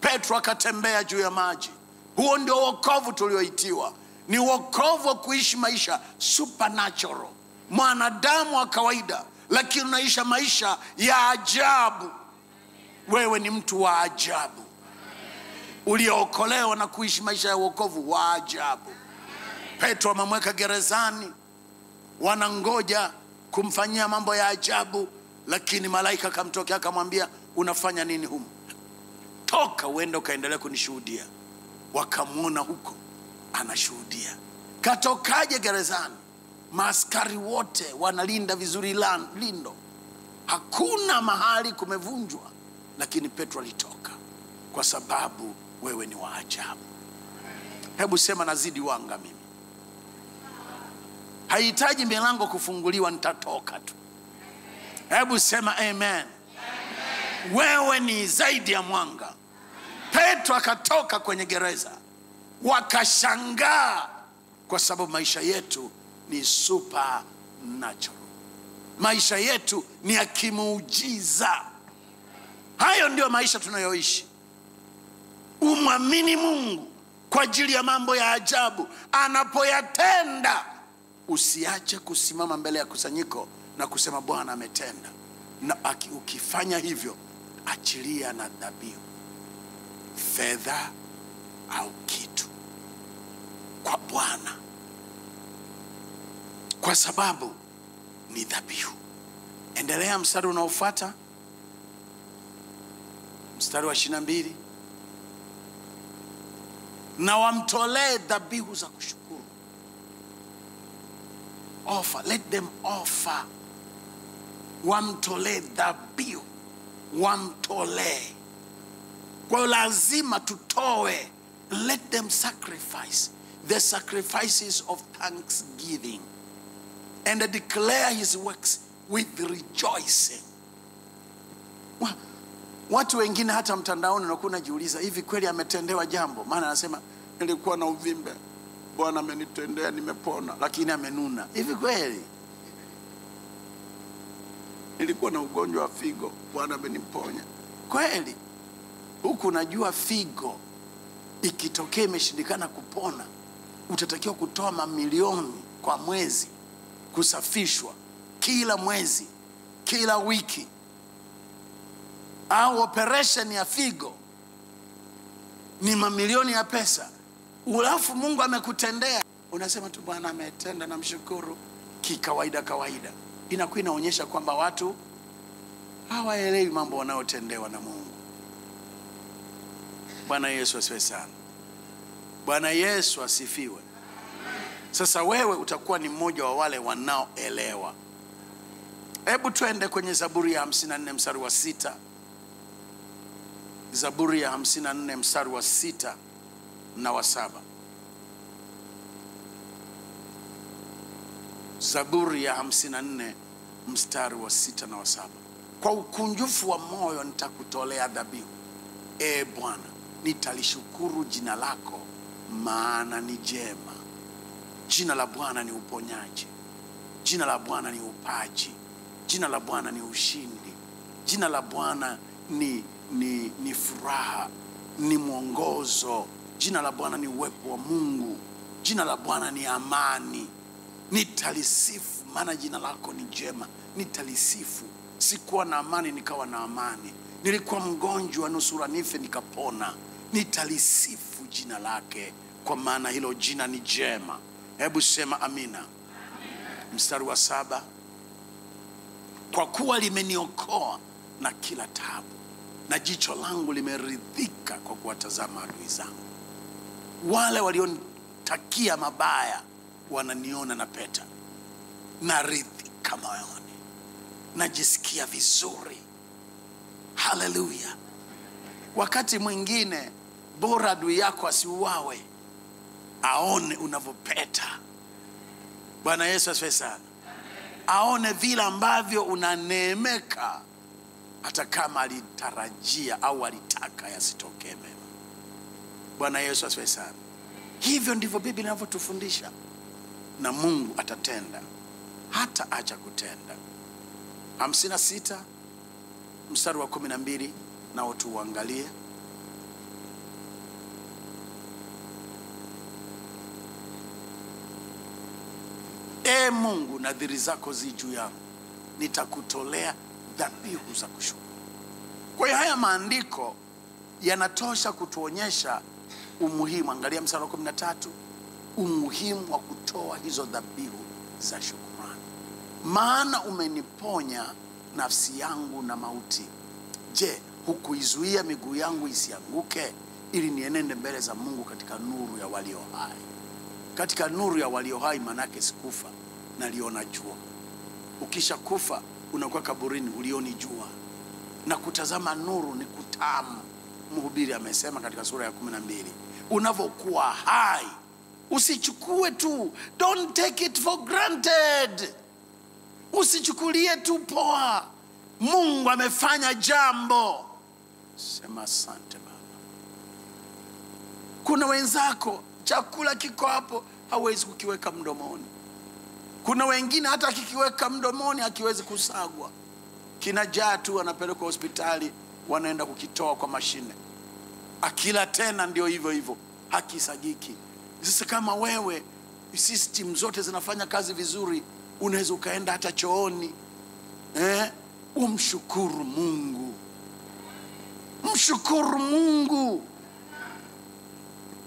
Petro akatembea juu ya maji. Huo ndio wokovu tulioitiwa. Ni wokovu wa kuishi maisha supernatural, mwanadamu wa kawaida, lakini unaisha maisha ya ajabu. Wewe ni mtu wa ajabu, uliyookolewa na kuishi maisha ya wokovu wa ajabu. Petro amemweka gerezani, wanangoja kumfanyia mambo ya ajabu, lakini malaika akamtokea akamwambia, unafanya nini humu? Toka uende ukaendelea kunishuhudia. Wakamwona huko anashuhudia. Katokaje gerezani? Maaskari wote wanalinda vizuri lindo, hakuna mahali kumevunjwa, lakini Petro alitoka kwa sababu wewe ni wa ajabu. Hebu sema nazidi wanga mimi. Haihitaji milango kufunguliwa, nitatoka tu. Hebu sema amen. Wewe ni zaidi ya mwanga. Petro akatoka kwenye gereza, wakashangaa kwa sababu maisha yetu ni supernatural. Maisha yetu ni ya kimuujiza. Hayo ndio maisha tunayoishi. Umwamini Mungu kwa ajili ya mambo ya ajabu anapoyatenda. Usiache kusimama mbele ya kusanyiko na kusema Bwana ametenda. Na ukifanya hivyo, achilia na dhabihu, fedha au kitu kwa Bwana, kwa sababu ni dhabihu. Endelea mstari unaofuata, mstari wa 22. Na wamtolee dhabihu za kushukuru. Offer, let them offer. Wamtolee dhabihu, wamtolee. Kwa lazima tutoe. Let them sacrifice the sacrifices of thanksgiving and declare his works with rejoicing. Watu wengine hata mtandaoni unakuwa unajiuliza, hivi kweli ametendewa jambo? Maana anasema nilikuwa na uvimbe, Bwana amenitendea, nimepona, lakini amenuna. Hivi kweli? Nilikuwa na ugonjwa wa figo, Bwana ameniponya. Kweli? Huku unajua figo ikitokea imeshindikana kupona, utatakiwa kutoa mamilioni kwa mwezi kusafishwa kila mwezi, kila wiki. Au operation ya figo ni mamilioni ya pesa. Alafu Mungu amekutendea, unasema tu Bwana ametenda, namshukuru. Kikawaida kawaida. Inakuwa inaonyesha kwamba watu hawaelewi mambo wanayotendewa na Mungu. Bwana Yesu asifiwe sana. Bwana Yesu asifiwe. Sasa wewe utakuwa ni mmoja wa wale wanaoelewa. Hebu tuende kwenye Zaburi ya 54 mstari wa 6. Zaburi ya 54 mstari wa 6 na wa 7. Zaburi ya 54 mstari wa 6 na wa 7. Kwa ukunjufu wa moyo nitakutolea dhabihu, Bwana, nitalishukuru jina lako, maana ni jema. Jina la Bwana ni uponyaji. Jina la Bwana ni upaji. Jina la Bwana ni ushindi. Jina la Bwana ni furaha, ni mwongozo. Jina la Bwana ni uwepo wa Mungu. Jina la Bwana ni amani. Nitalisifu maana jina lako ni jema. Nitalisifu. Sikuwa na amani nikawa na amani. Nilikuwa mgonjwa nusura nife nikapona. Nitalisifu jina lake kwa maana hilo jina ni jema. Hebu sema amina. Mstari wa 7. kwa kuwa limeniokoa na kila taabu, na jicho langu limeridhika kwa kuwatazama adui zangu. Wale walionitakia mabaya wananiona na peta. Naridhika moyoni, najisikia vizuri. Haleluya. Wakati mwingine bora adui yako asiuawe, aone unavyopeta. Bwana Yesu asifiwe sana. Aone vile ambavyo unaneemeka, hata kama alitarajia au alitaka yasitokee mema. Bwana Yesu asifiwe sana. Hivyo ndivyo Biblia inavyotufundisha, na Mungu atatenda, hata acha kutenda. 56 mstari wa 12 nao tuangalie. E Mungu, nadhiri zako zi juu yangu, nitakutolea dhabihu za kushukuru. Kwa hiyo haya maandiko yanatosha kutuonyesha umuhimu. Angalia mstari wa 13, umuhimu wa kutoa hizo dhabihu za shukrani. Maana umeniponya nafsi yangu na mauti. Je, hukuizuia miguu yangu isianguke, ili nienende mbele za Mungu katika nuru ya walio hai? Katika nuru ya walio hai manake sikufa, naliona jua. Ukisha kufa unakuwa kaburini, ulioni jua, na kutazama nuru ni kutamu. Mhubiri amesema katika sura ya 12, unavyokuwa hai usichukue tu, don't take it for granted. Usichukulie tu poa. Mungu amefanya jambo, sema asante Baba. Kuna wenzako chakula kiko hapo, hawezi kukiweka mdomoni. Kuna wengine hata kikiweka mdomoni hakiwezi kusagwa, kinajaa tu, wanapelekwa hospitali, wanaenda kukitoa kwa mashine. Akila tena ndio hivyo hivyo, hakisagiki. Sasa kama wewe system zote zinafanya kazi vizuri, unaweza ukaenda hata chooni, umshukuru Mungu. Mshukuru Mungu.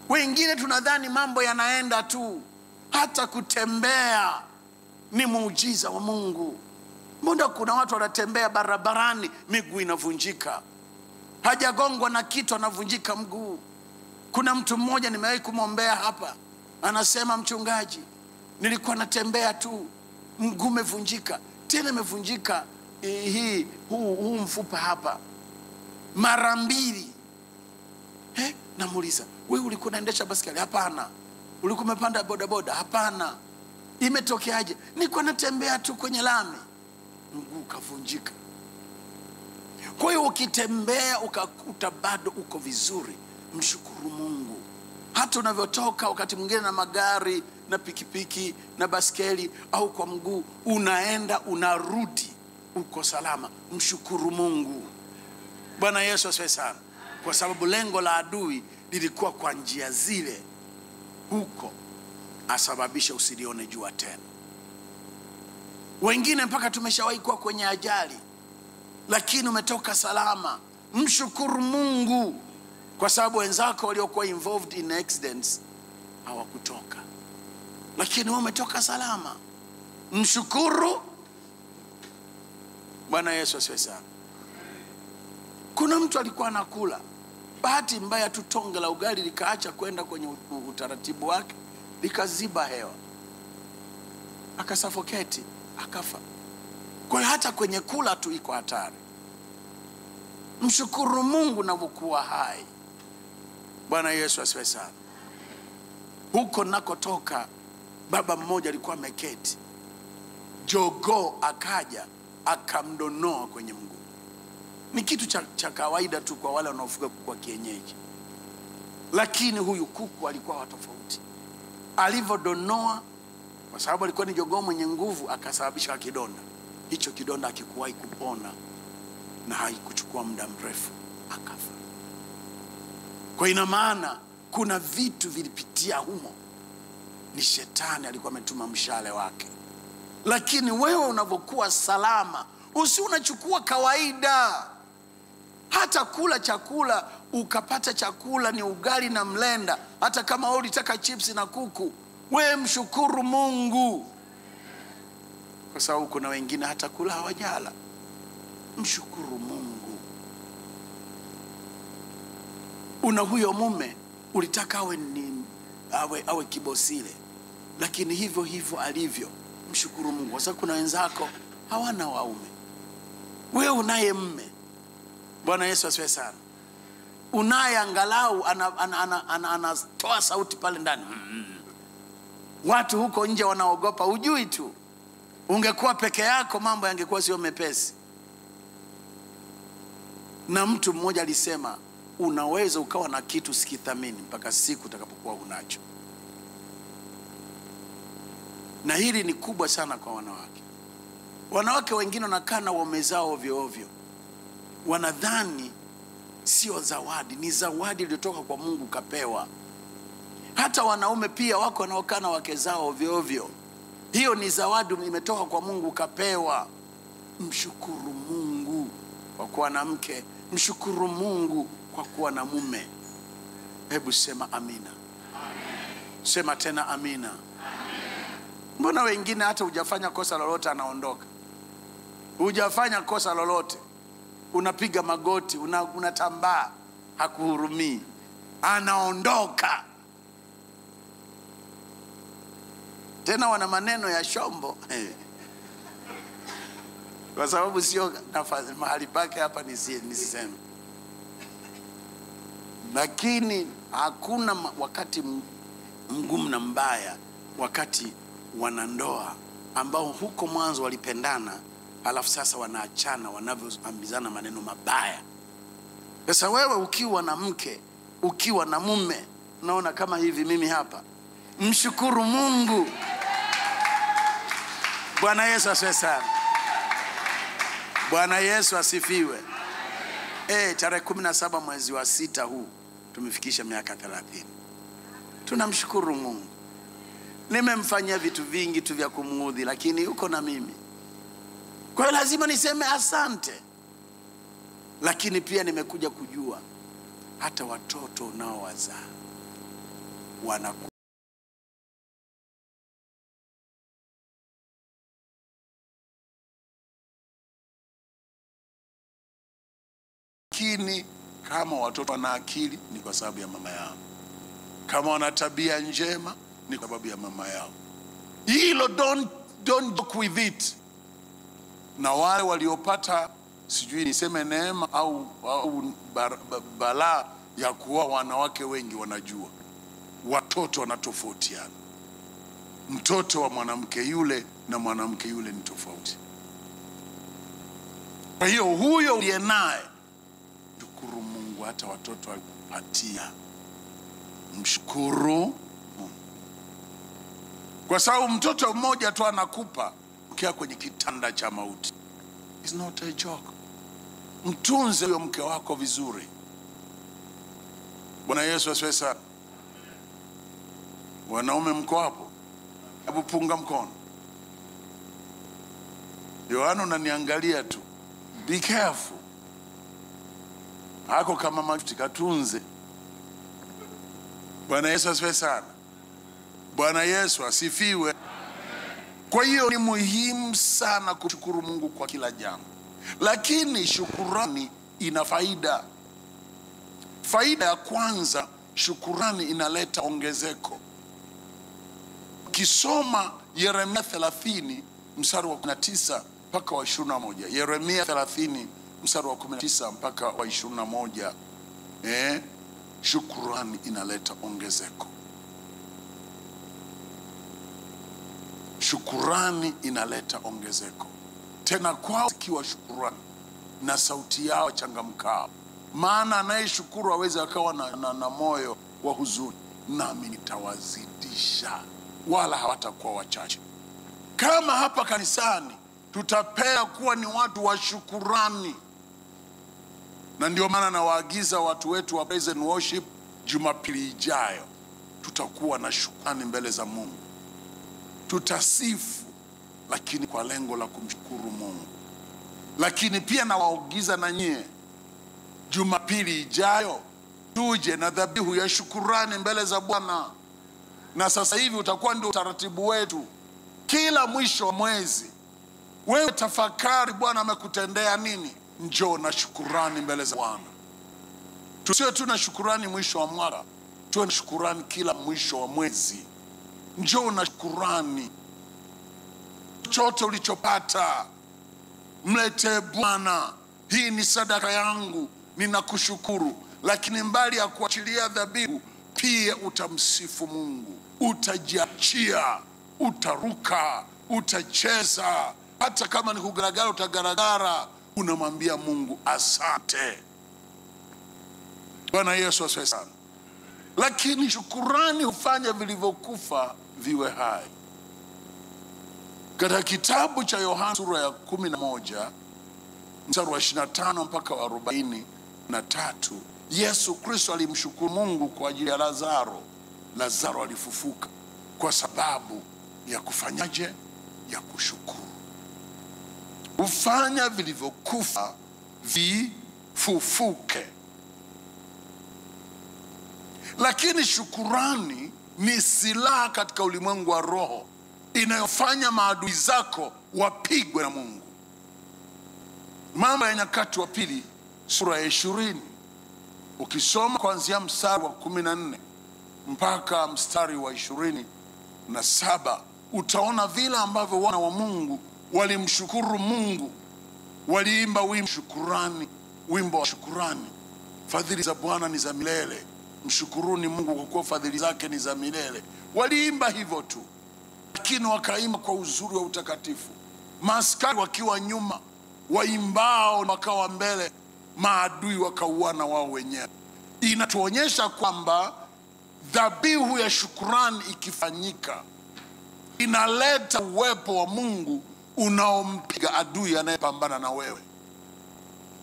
Wengine tunadhani mambo yanaenda tu, hata kutembea ni muujiza wa Mungu. Mbona kuna watu wanatembea barabarani miguu inavunjika, hajagongwa na kitu anavunjika mguu. Kuna mtu mmoja nimewahi kumwombea hapa, anasema, mchungaji, nilikuwa natembea tu mguu umevunjika. Tena imevunjika huu mfupa hapa mara 2. Namuuliza, wewe ulikuwa unaendesha basikeli? Hapana. Ulikuwa umepanda bodaboda? Hapana. Imetokeaje? Nilikuwa natembea tu kwenye lami, mguu kavunjika. Kwa hiyo ukitembea ukakuta bado uko vizuri, mshukuru Mungu. Hata unavyotoka wakati mwingine na magari na pikipiki na basikeli au kwa mguu, unaenda unarudi uko salama, mshukuru Mungu. Bwana Yesu asifiwe sana. Kwa sababu lengo la adui lilikuwa kwa njia zile huko asababishe usilione jua tena. Wengine mpaka tumeshawahi kuwa kwenye ajali, lakini umetoka salama, mshukuru Mungu. Kwa sababu wenzako waliokuwa involved in accidents hawakutoka, lakini wewe umetoka salama, mshukuru. Bwana Yesu asifiwe sana. Kuna mtu alikuwa anakula, bahati mbaya tu tonge la ugali likaacha kwenda kwenye utaratibu wake, likaziba hewa, akasuffocate, akafa. Kwa hiyo hata kwenye kula tu iko hatari. Mshukuru Mungu unapokuwa hai. Bwana Yesu asifiwe sana. Huko nakotoka, baba mmoja alikuwa ameketi, jogoo akaja akamdonoa kwenye mguu. Ni kitu cha kawaida tu kwa wale wanaofuga kuku wa kienyeji, lakini huyu kuku alikuwa wa tofauti. Alivyodonoa, kwa sababu alikuwa ni jogoo mwenye nguvu, akasababisha kidonda. Hicho kidonda hakikuwahi kupona na haikuchukua muda mrefu, akafa. Kwa ina maana kuna vitu vilipitia humo, ni shetani alikuwa ametuma mshale wake. Lakini wewe unavyokuwa salama, unachukua kawaida. Hata kula chakula, ukapata chakula ni ugali na mlenda, hata kama wewe ulitaka chips na kuku, wewe mshukuru Mungu. kwa sababu kuna wengine hata kula hawajala. Mshukuru Mungu. Una huyo mume, ulitaka awe kibosile, lakini hivyo hivyo alivyo. Mshukuru Mungu. Kwa sababu kuna wenzako hawana waume, wewe unaye mme. Bwana Yesu asifiwe sana. Unaye angalau anatoa sauti pale ndani. Watu huko nje wanaogopa, ujui tu. Ungekuwa peke yako mambo yangekuwa sio mepesi. Na mtu mmoja alisema, unaweza ukawa na kitu sikithamini mpaka siku utakapokuwa unacho. Na hili ni kubwa sana kwa wanawake. Wanawake wengine wanakaa na waume zao ovyo ovyo. Wanadhani sio zawadi, ni zawadi iliyotoka kwa Mungu kapewa. Hata wanaume pia wako wanaokaa na wake zao ovyo ovyo. Hiyo ni zawadi imetoka kwa Mungu kapewa. Mshukuru Mungu kwa kuwa na mke. Mshukuru Mungu kwa kuwa na mume. Hebu sema amina. Amen. Sema tena amina. Amen. Mbona wengine hata hujafanya kosa lolote anaondoka? Hujafanya kosa lolote, unapiga magoti, unatambaa, hakuhurumii, anaondoka. Tena wana maneno ya shombo. Kwa sababu sio nafasi mahali pake hapa nisiseme. Lakini hakuna wakati mgumu na mbaya wakati wanandoa ambao huko mwanzo walipendana, alafu sasa wanaachana, wanavyoambizana maneno mabaya. Sasa wewe ukiwa na mke, ukiwa na mume, naona kama hivi mimi hapa, mshukuru Mungu. Bwana Yesu asifiwe sana. Bwana Yesu asifiwe. Tarehe 17 mwezi wa 6 huu tumefikisha miaka 30. Tunamshukuru Mungu. Nimemfanyia vitu vingi tu vya kumuudhi, lakini yuko na mimi. Kwa hiyo lazima niseme asante. Lakini pia nimekuja kujua hata watoto nao wazaa wanakuwa. Lakini kama watoto wana akili ni kwa sababu ya mama yao. Kama wana tabia njema ni kwa sababu ya mama yao. Hilo don't joke with it. Na wale waliopata sijui niseme neema au balaa ya kuwa wanawake wengi wanajua watoto wanatofautiana. Mtoto wa mwanamke yule na mwanamke yule ni tofauti. Kwa hiyo huyo uliye naye, shukuru Mungu hata watoto alipatia. Mshukuru Mungu. Kwa sababu mtoto mmoja tu anakupa ukiwa kwenye kitanda cha mauti. It's not a joke. Mtunze huyo mke wako vizuri. Bwana Yesu asifiwe sana. Wanaume mko hapo? Hebu punga mkono. Yohana unaniangalia tu. Be careful. Hako kama mafuti katunze. Bwana Yesu asifiwe sana. Bwana Yesu asifiwe. Kwa hiyo ni muhimu sana kushukuru Mungu kwa kila jambo. Lakini shukurani ina faida. Faida ya kwanza, shukurani inaleta ongezeko. Ukisoma Yeremia 30 mstari wa 19 mpaka wa 21. Yeremia 30 mstari wa 19 mpaka wa 21. Shukurani inaleta ongezeko. Shukurani inaleta ongezeko. Tena kwao ikiwa shukurani na sauti yao changamkao. Maana anayeshukuru hawezi akawa na moyo wa huzuni. Nami nitawazidisha, wala hawatakuwa wachache. Kama hapa kanisani tutapenda kuwa ni watu wa shukurani. Na ndio maana nawaagiza watu wetu wa praise and worship, Jumapili ijayo tutakuwa na shukrani mbele za Mungu. Tutasifu, lakini kwa lengo la kumshukuru Mungu. Lakini pia nawaagiza na nyie, Jumapili ijayo tuje na dhabihu ya shukurani mbele za Bwana. Na sasa hivi utakuwa ndio utaratibu wetu. Kila mwisho wa mwezi Wewe tafakari Bwana amekutendea nini. Njoo na shukurani mbele za Bwana. Tusiwe tu na shukurani mwisho wa mwaka, tuwe na shukurani kila mwisho wa mwezi. Njoo na shukurani. Chochote ulichopata mlete Bwana. Hii ni sadaka yangu, ninakushukuru. Lakini mbali ya kuachilia dhabihu, pia utamsifu Mungu. Utajiachia, utaruka, utacheza. Hata kama ni kugaragara, utagaragara. Unamwambia Mungu asante. Bwana Yesu asifiwe sana. Lakini shukurani hufanya vilivyokufa viwe hai. Katika kitabu cha Yohana sura ya 11 mstari wa 25 mpaka wa 43, Yesu Kristo alimshukuru Mungu kwa ajili ya Lazaro. Lazaro alifufuka kwa sababu ya kufanyaje? Ya kushukuru. Ufanya vilivyokufa vifufuke. Lakini shukurani ni silaha katika ulimwengu wa roho inayofanya maadui zako wapigwe na Mungu. Mambo ya Nyakati wa Pili sura ya 20, ukisoma kuanzia mstari wa 14 mpaka mstari wa 27, utaona vile ambavyo wana wa Mungu walimshukuru Mungu. Waliimba wimbo shukurani, wimbo wa shukurani. Fadhili za Bwana ni za milele, mshukuruni Mungu kwa kuwa fadhili zake ni za milele. Waliimba hivyo tu, lakini wakaimba kwa uzuri wa utakatifu. Maaskari wakiwa nyuma, waimbao wakawa mbele, maadui wakauana wao wenyewe. Inatuonyesha kwamba dhabihu ya shukurani ikifanyika inaleta uwepo wa Mungu unaompiga adui anayepambana na wewe.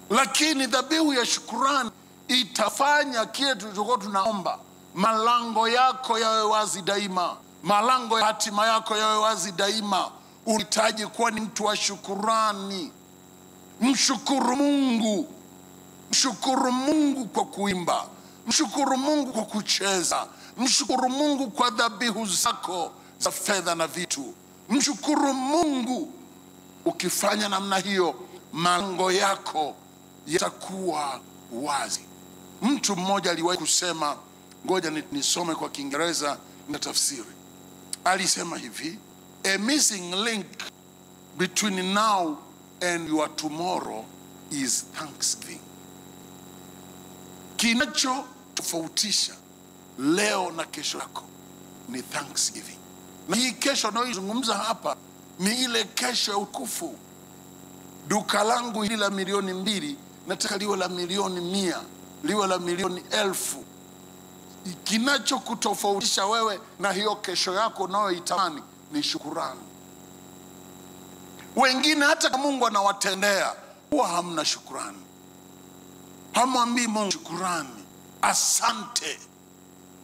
Lakini dhabihu ya shukurani itafanya kile tulichokuwa tunaomba. Malango yako yawe wazi daima, malango ya hatima yako yawe wazi daima. Unahitaji kuwa ni mtu wa shukurani. Mshukuru Mungu. Mshukuru Mungu kwa kuimba, mshukuru Mungu kwa kucheza, mshukuru Mungu kwa dhabihu zako za fedha na vitu. Mshukuru Mungu. Ukifanya namna hiyo, malango yako yatakuwa wazi. Mtu mmoja aliwahi kusema, ngoja nisome kwa Kiingereza na tafsiri. Alisema hivi: a missing link between now and your tomorrow is thanksgiving. Kinacho tofautisha leo na kesho yako ni thanksgiving. Na hii kesho nayoizungumza hapa ni ile kesho ya utukufu. Duka langu hili la milioni 2 nataka liwe la milioni 100, liwe la milioni 1000. Kinacho kutofautisha wewe na hiyo kesho yako unayoitamani ni shukurani. Wengine hata kama Mungu anawatendea huwa hamna shukurani. Hamwambii Mungu shukurani, asante.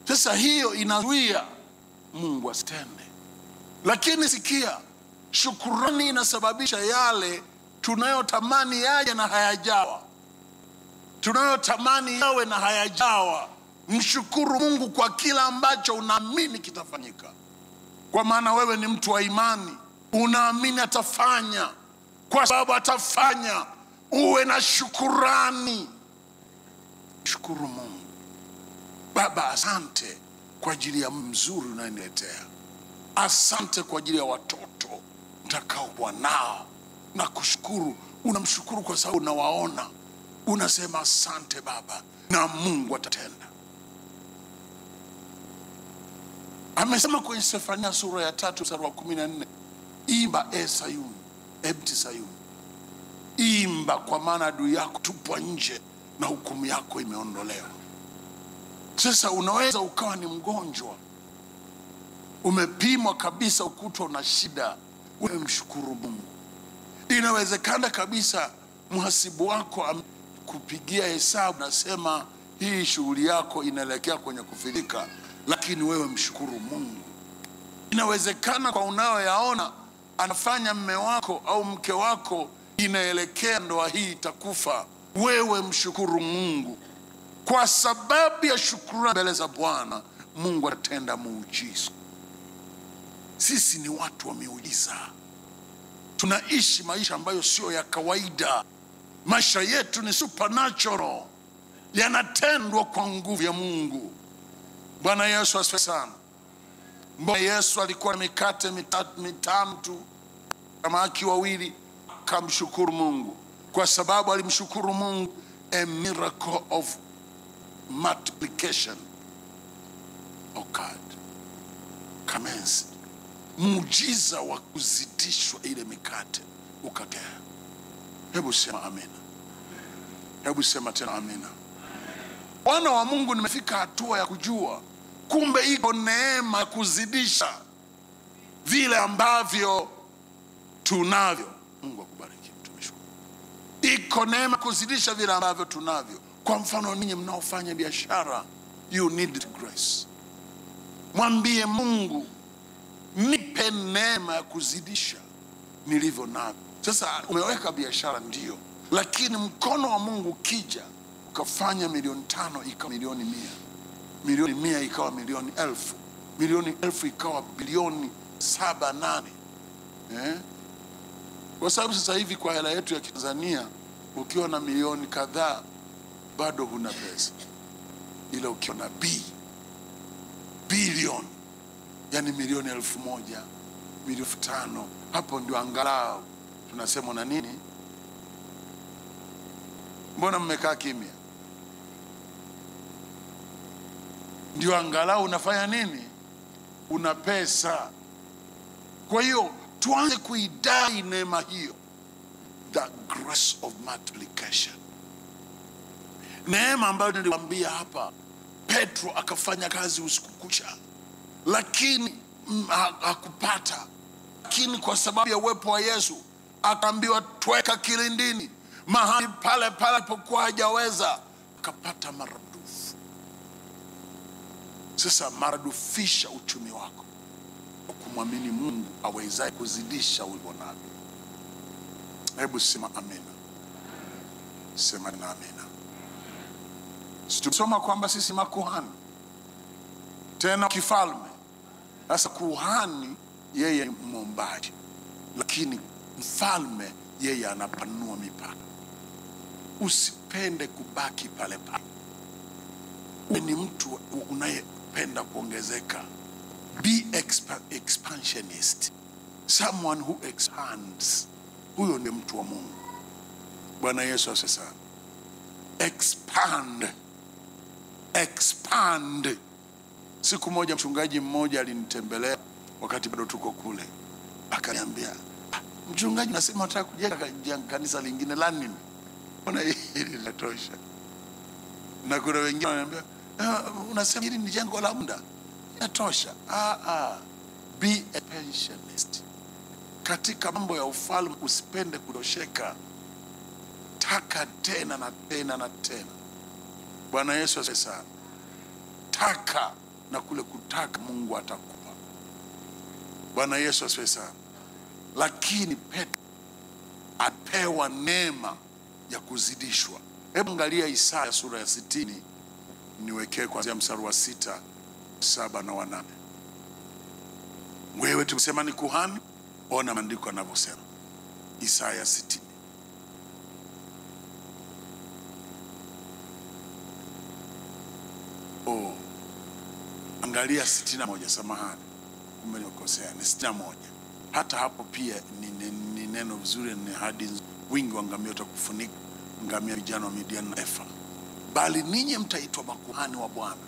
Sasa hiyo inazuia Mungu asitende. Lakini sikia, shukurani inasababisha yale tunayotamani yaje na hayajawa. Tunayotamani yawe na hayajawa. Mshukuru Mungu kwa kila ambacho unaamini kitafanyika. Kwa maana wewe ni mtu wa imani. Unaamini atafanya. Kwa sababu atafanya, uwe na shukurani. Shukuru Mungu. Baba, asante kwa ajili ya mzuri unayoniletea. Asante kwa ajili ya watoto nitakaokuwa nao. Na kushukuru, unamshukuru kwa sababu unawaona. Unasema asante Baba, na Mungu atatenda. Amesema kwenye Sefania sura ya 3 mstari wa 14, imba Sayuni, ebti Sayuni. Imba, kwa maana adui yako tupwa nje na hukumu yako imeondolewa. Sasa unaweza ukawa ni mgonjwa, umepimwa kabisa ukutwa na shida, wewe mshukuru Mungu. Inawezekana kabisa mhasibu wako kupigia hesabu nasema hii shughuli yako inaelekea kwenye kufilika, lakini wewe mshukuru Mungu. Inawezekana kwa unayoyaona anafanya mme wako au mke wako inaelekea ndoa hii itakufa, wewe mshukuru Mungu. Kwa sababu ya shukrani mbele za Bwana, Mungu atatenda muujiza. Sisi ni watu wa miujiza. tunaishi maisha ambayo sio ya kawaida. Maisha yetu ni supernatural, yanatendwa kwa nguvu ya Mungu. Bwana Yesu asifiwe sana. Mbona Yesu alikuwa na mikate mitano tu, samaki wawili, akamshukuru Mungu? Kwa sababu alimshukuru Mungu, a miracle of multiplication occurred. Commence. Muujiza wa kuzidishwa ile mikate ukatokea. Hebu sema amina. Hebu sema tena amina. Wana wa Mungu, nimefika hatua ya kujua kumbe iko neema kuzidisha vile ambavyo tunavyo. Mungu akubariki mtumishi. Iko neema kuzidisha vile ambavyo tunavyo. Kwa mfano, ninyi mnaofanya biashara, you need grace. Mwambie Mungu, nipe neema ya kuzidisha nilivyo navyo. Sasa umeweka biashara ndio, lakini mkono wa Mungu kija ukafanya 5,000,000 ikawa 1,100,000, 1,100,000 ikawa 1,100,000, 1,100,000 ikawa bilioni 7, 8. Kwa sababu sasa hivi kwa hela yetu ya Tanzania, ukiwa na milioni kadhaa bado huna pesa. Ila ukiwa na bilioni, yani milioni 1,000, milioni 5,000, hapo ndio angalau tunasema na nini. Mbona mmekaa kimya? Ndio angalau unafanya nini? Una pesa. Kwa hiyo tuanze kuidai neema hiyo, the grace of multiplication. Neema ambayo niliwaambia hapa, Petro akafanya kazi usiku kucha, lakini hakupata. Lakini kwa sababu ya uwepo wa Yesu akaambiwa tweka kilindini, mahali pale pale alipokuwa hajaweza, akapata maradufu. Sasa maradufisha uchumi wako kwa kumwamini Mungu awezaye kuzidisha ulivonavyo. Hebu sema amina. Sema na amina. Tumesoma kwamba sisi makuhani tena kifalme. Sasa kuhani yeye ni mwombaji, lakini mfalme yeye anapanua mipaka. Usipende kubaki pale pale. Uwe ni mtu unayependa kuongezeka. Be expansionist. Someone who expands. Huyo ni mtu wa Mungu. Bwana Yesu asifiwe. Expand. Siku moja mchungaji mmoja alinitembelea wakati bado tuko kule. Akaniambia, mchungaji, nasema nataka kujenga kanisa lingine la nini? Mbona hili linatosha? Na kuna wengine wananiambia, unasema hili ni jengo la muda, inatosha. Be a pensionist. Katika mambo ya ufalme usipende kutosheka. Taka tena na tena na tena. Bwana Yesu asifiwe. Taka, na kule kutaka Mungu atakupa. Bwana Yesu asifiwe. Lakini Petro apewa neema ya kuzidishwa. Hebu angalia Isaya sura ya 60, niwekee kuanzia mstari wa 6, 7 na 8. Wewe tumesema ni kuhani, ona maandiko yanavyosema. Isaya 60. Angalia 61, samahani, umenikosea, ni 61. Hata hapo pia ni neno vizuri, ni hadi wingi wa ngamia utakufunika, ngamia vijana wa Midian na Efa. Bali ninyi mtaitwa makuhani wa Bwana,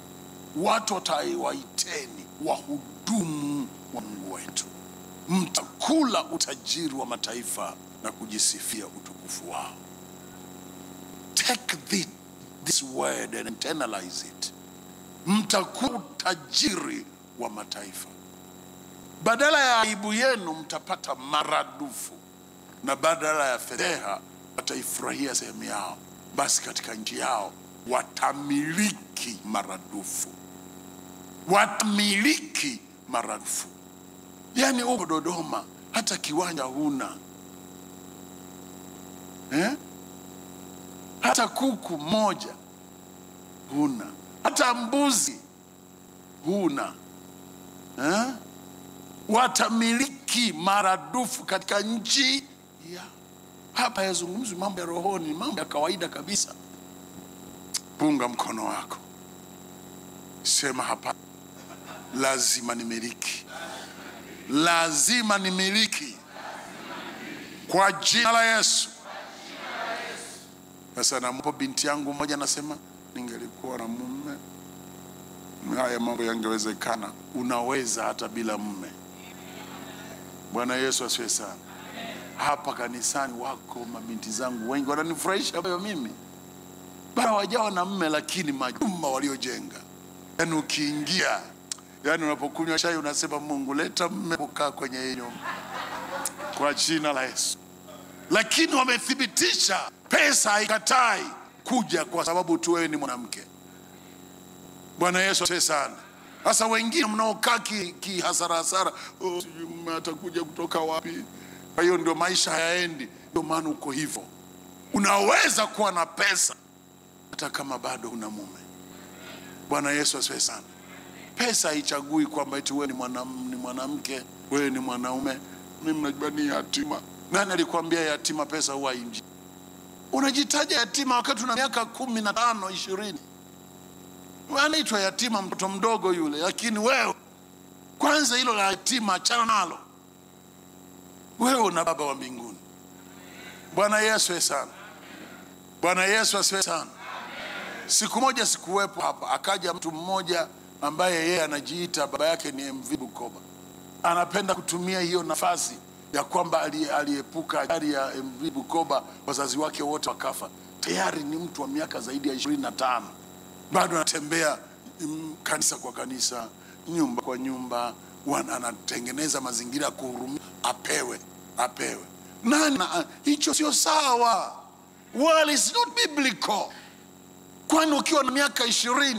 watu watawaiteni wahudumu wa Mungu wetu. Mtakula utajiri wa mataifa na kujisifia utukufu wao. Take this word and internalize it. Mtakula utajiri wa mataifa. Badala ya aibu yenu mtapata maradufu, na badala ya fedheha wataifurahia sehemu yao. Basi katika nchi yao watamiliki maradufu. Watamiliki maradufu. Yani uko Dodoma, hata kiwanja huna, hata kuku moja huna, hata mbuzi huna, watamiliki maradufu katika nchi ya. Hapa yazungumzwi mambo ya rohoni, mambo ya kawaida kabisa. Punga mkono wako, sema hapa, lazima nimiliki, lazima nimiliki kwa jina la Yesu. Sasa na mpo binti yangu mmoja anasema, ningelikuwa na mume haya mambo yangewezekana. Unaweza hata bila mume. Bwana Yesu asifiwe sana. Hapa kanisani wako mabinti zangu wengi wananifurahisha hayo mimi. Bara wajawa na mume lakini majumba waliojenga. Yaani ukiingia, yaani unapokunywa chai unasema Mungu leta mume kukaa kwenye hiyo nyumba. Kwa jina la Yesu. Lakini wamethibitisha pesa haikatai kuja kwa sababu tu wewe ni mwanamke. Bwana Yesu asifiwe sana. Sasa wengine mnaokaa hasara, mume atakuja kutoka wapi? Kwa hiyo ndio maisha hayaendi. Ndio maana uko hivyo. Unaweza kuwa na pesa hata kama bado una mume. Bwana Yesu asifiwe sana. Pesa haichagui kwamba eti wewe ni mwanamke, wewe ni mwanaume. Mimi najua ni yatima. Nani alikwambia yatima pesa huwa inji? Unajitaja yatima wakati una miaka 15, 20. Wanaitwa yatima mtoto mdogo yule, lakini wewe kwanza hilo la yatima achana nalo. Wewe una baba wa mbinguni. Bwana Yesu asifiwe sana. Bwana Yesu asifiwe sana. Siku moja sikuwepo hapa, akaja mtu mmoja ambaye yeye anajiita baba yake ni MV Bukoba. Anapenda kutumia hiyo nafasi ya kwamba aliepuka ajali ya MV Bukoba, wazazi wake wote wakafa. Tayari ni mtu wa miaka zaidi ya 25. Bado anatembea kanisa kwa kanisa, nyumba kwa nyumba, anatengeneza mazingira ya kuhurumia, apewe. Nani? Hicho sio sawa. Well, it's not biblical. Kwani ukiwa na miaka 20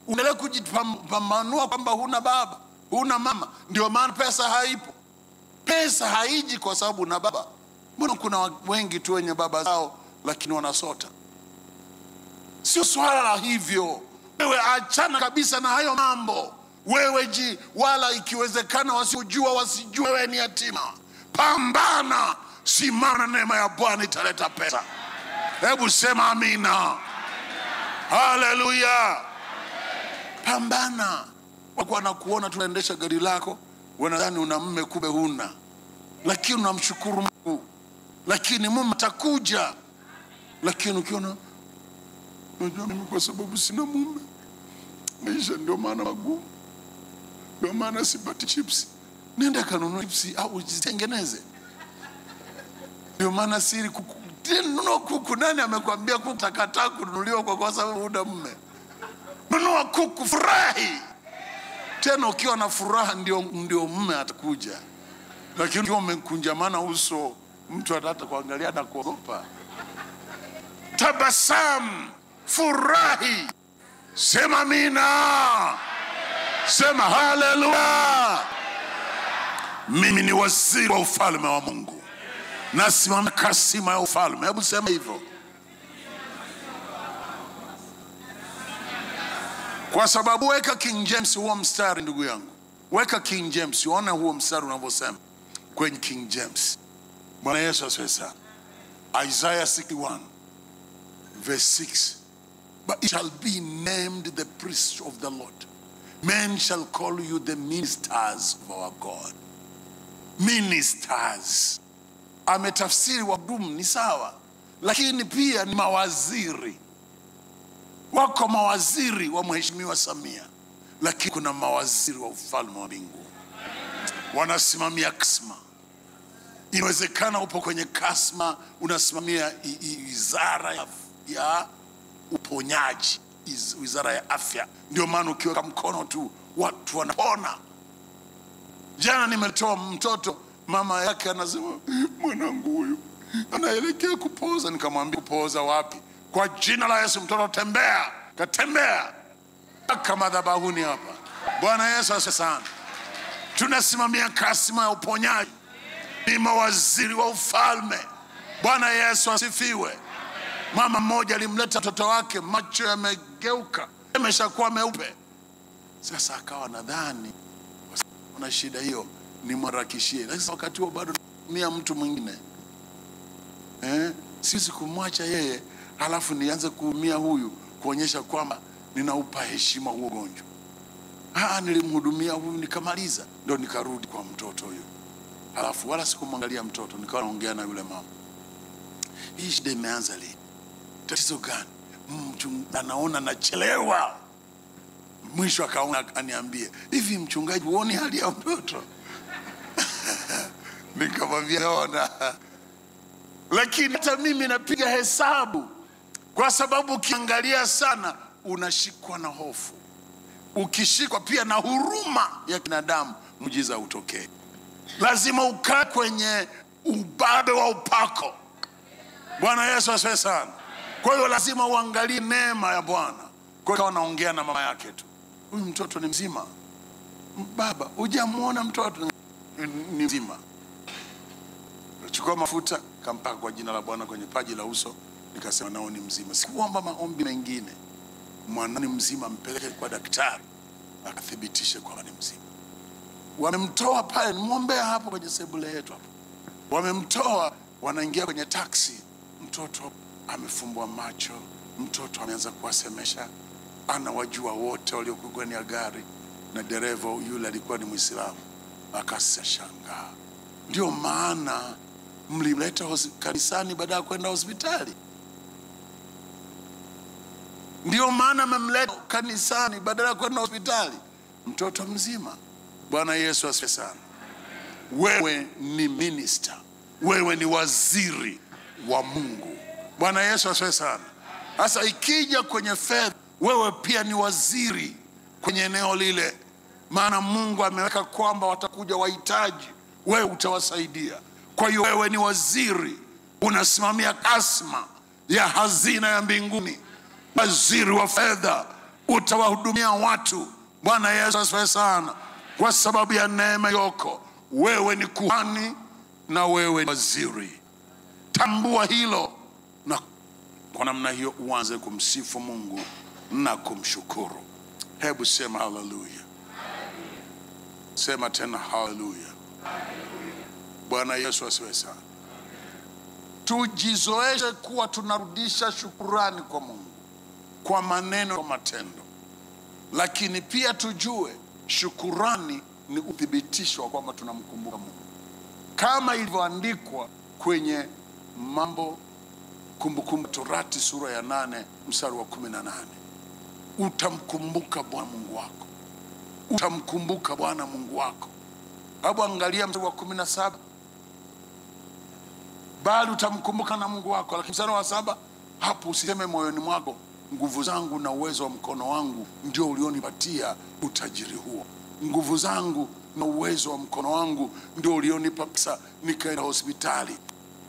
unaendelea kujipambanua kwamba huna baba, huna mama? Ndio maana pesa haipo. Pesa haiji kwa sababu una baba. Mbona kuna wengi tu wenye baba zao lakini wanasota? Sio swala la hivyo. Wewe achana kabisa na hayo mambo. Wewe wala ikiwezekana wasijue wewe ni yatima. Pambana, simama, neema ya Bwana italeta pesa. Hebu sema amina. Haleluya. Pambana. Wako wanakuona tunaendesha gari lako, wanadhani una mume kumbe huna. Lakini unamshukuru Mungu. Lakini mume atakuja. Lakini ukiona unajua mimi kwa sababu sina mume, maisha ndio maana magumu, ndio maana sipati chips. Nenda kanunue chips au ujitengeneze. Ndio maana siri nunua kuku. Nani amekwambia kuku takataa kununuliwa kwa sababu huna mume? Nunua kuku, furahi. Tena ukiwa na furaha ndio mume atakuja. Lakini ukiwa umekunjamana uso, mtu atata kuangalia na kuogopa. Tabasamu, furahi. Sema amina. Sema haleluya. Mimi ni waziri wa ufalme wa Mungu. Nasimama kasima ya ufalme. Hebu sema hivyo. Kwa sababu weka King James huo mstari ndugu yangu. Weka King James, uone huo mstari unavyosema kwenye King James. Bwana Yesu asifiwe sana. Isaiah 61 verse 6. But it shall be named the priest of the Lord. Men shall call you the ministers of our God. Ministers. Ametafsiri wahudumu ni sawa, lakini pia ni mawaziri. Wako mawaziri wa Mheshimiwa Samia, lakini kuna mawaziri wa ufalme wa mbingu. Wanasimamia kasma. Inawezekana upo kwenye kasma, unasimamia wizara ya uponyaji, wizara ya afya. Ndio maana ukiweka mkono tu watu wanapona. Jana nimetoa mtoto, mama yake anasema mwanangu huyu anaelekea kupoza. Nikamwambia kupoza wapi? Kwa jina la Yesu mtoto tembea. Katembea kama madhabahuni hapa. Bwana Yesu asifiwe sana. Tunasimamia kasma ya uponyaji. Ni mawaziri wa ufalme. Bwana Yesu asifiwe. Mama mmoja alimleta mtoto wake, macho yamegeuka, yameshakuwa meupe. Sasa akawa nadhani una shida hiyo, nimharakishie. Lakini wakati huo bado naumia mtu mwingine. Sisi kumwacha yeye halafu nianze kuumia huyu, kuonyesha kwamba ninaupa heshima huo ugonjwa. Nilimhudumia huyu nikamaliza, ndio nikarudi kwa mtoto huyo. Halafu wala sikumwangalia mtoto, nikawa naongea na yule mama. Hii shida imeanza lini? Tatizo gani? Anaona nachelewa. Mwisho akaona aniambie, hivi mchungaji uone hali ya mtoto? Nikamwambia naona. Lakini hata mimi napiga hesabu, kwa sababu ukiangalia sana unashikwa na hofu. Ukishikwa pia na huruma ya binadamu, muujiza utokee. Lazima ukae kwenye ubabe wa upako. Bwana Yesu asifiwe sana. Kwa hiyo lazima uangalie neema ya Bwana. Kwa hiyo naongea na mama yake tu, huyu mtoto ni mzima. Baba, hujamuona mtoto? Ni mzima. Chukua mafuta kampaka kwa jina la Bwana kwenye paji la uso, nikasema nao ni mzima. Sikuomba maombi mengine. Mwana ni mzima, mpeleke kwa daktari akathibitishe kwamba ni mzima. Wamemtoa pale, nimwombea hapo kwenye sebule yetu hapo. Wamemtoa, wanaingia kwenye taksi. Mtoto amefumbwa macho, mtoto ameanza kuwasemesha, anawajua wote waliokuwa kwenye gari, na dereva yule alikuwa ni Muislamu. Akashangaa. Ndio maana mlimleta kanisani baada ya kwenda hospitali. Ndio maana mmemleta kanisani badala ya kwenda hospitali. Mtoto mzima. Bwana Yesu asifiwe sana. Wewe ni minister, wewe ni waziri wa Mungu. Bwana Yesu asifiwe sana. Sasa ikija kwenye fedha, wewe pia ni waziri kwenye eneo lile, maana Mungu ameweka kwamba watakuja wahitaji, wewe utawasaidia. Kwa hiyo wewe ni waziri, unasimamia kasma ya hazina ya mbinguni. Waziri wa fedha, utawahudumia watu. Bwana Yesu asifiwe sana. Kwa sababu ya neema yako, wewe ni kuhani na wewe ni waziri. Tambua hilo, na kwa namna hiyo uanze kumsifu Mungu na kumshukuru. Hebu sema haleluya. Sema tena haleluya. Bwana Yesu asifiwe sana. Tujizoeshe kuwa tunarudisha shukurani kwa Mungu kwa maneno na matendo. Lakini pia tujue shukurani ni uthibitisho wa kwamba tunamkumbuka Mungu. Kama ilivyoandikwa kwenye Kumbukumbu Torati sura ya 8 mstari wa 18. Utamkumbuka Bwana Mungu wako. Utamkumbuka Bwana Mungu wako. Hebu angalia mstari wa 17. Bali utamkumbuka na Mungu wako. Lakini mstari wa 7, hapo usiseme moyoni mwako, nguvu zangu na uwezo wa mkono wangu ndio ulionipatia utajiri huo. Nguvu zangu na uwezo wa mkono wangu ndio ulionipa pesa nikaenda hospitali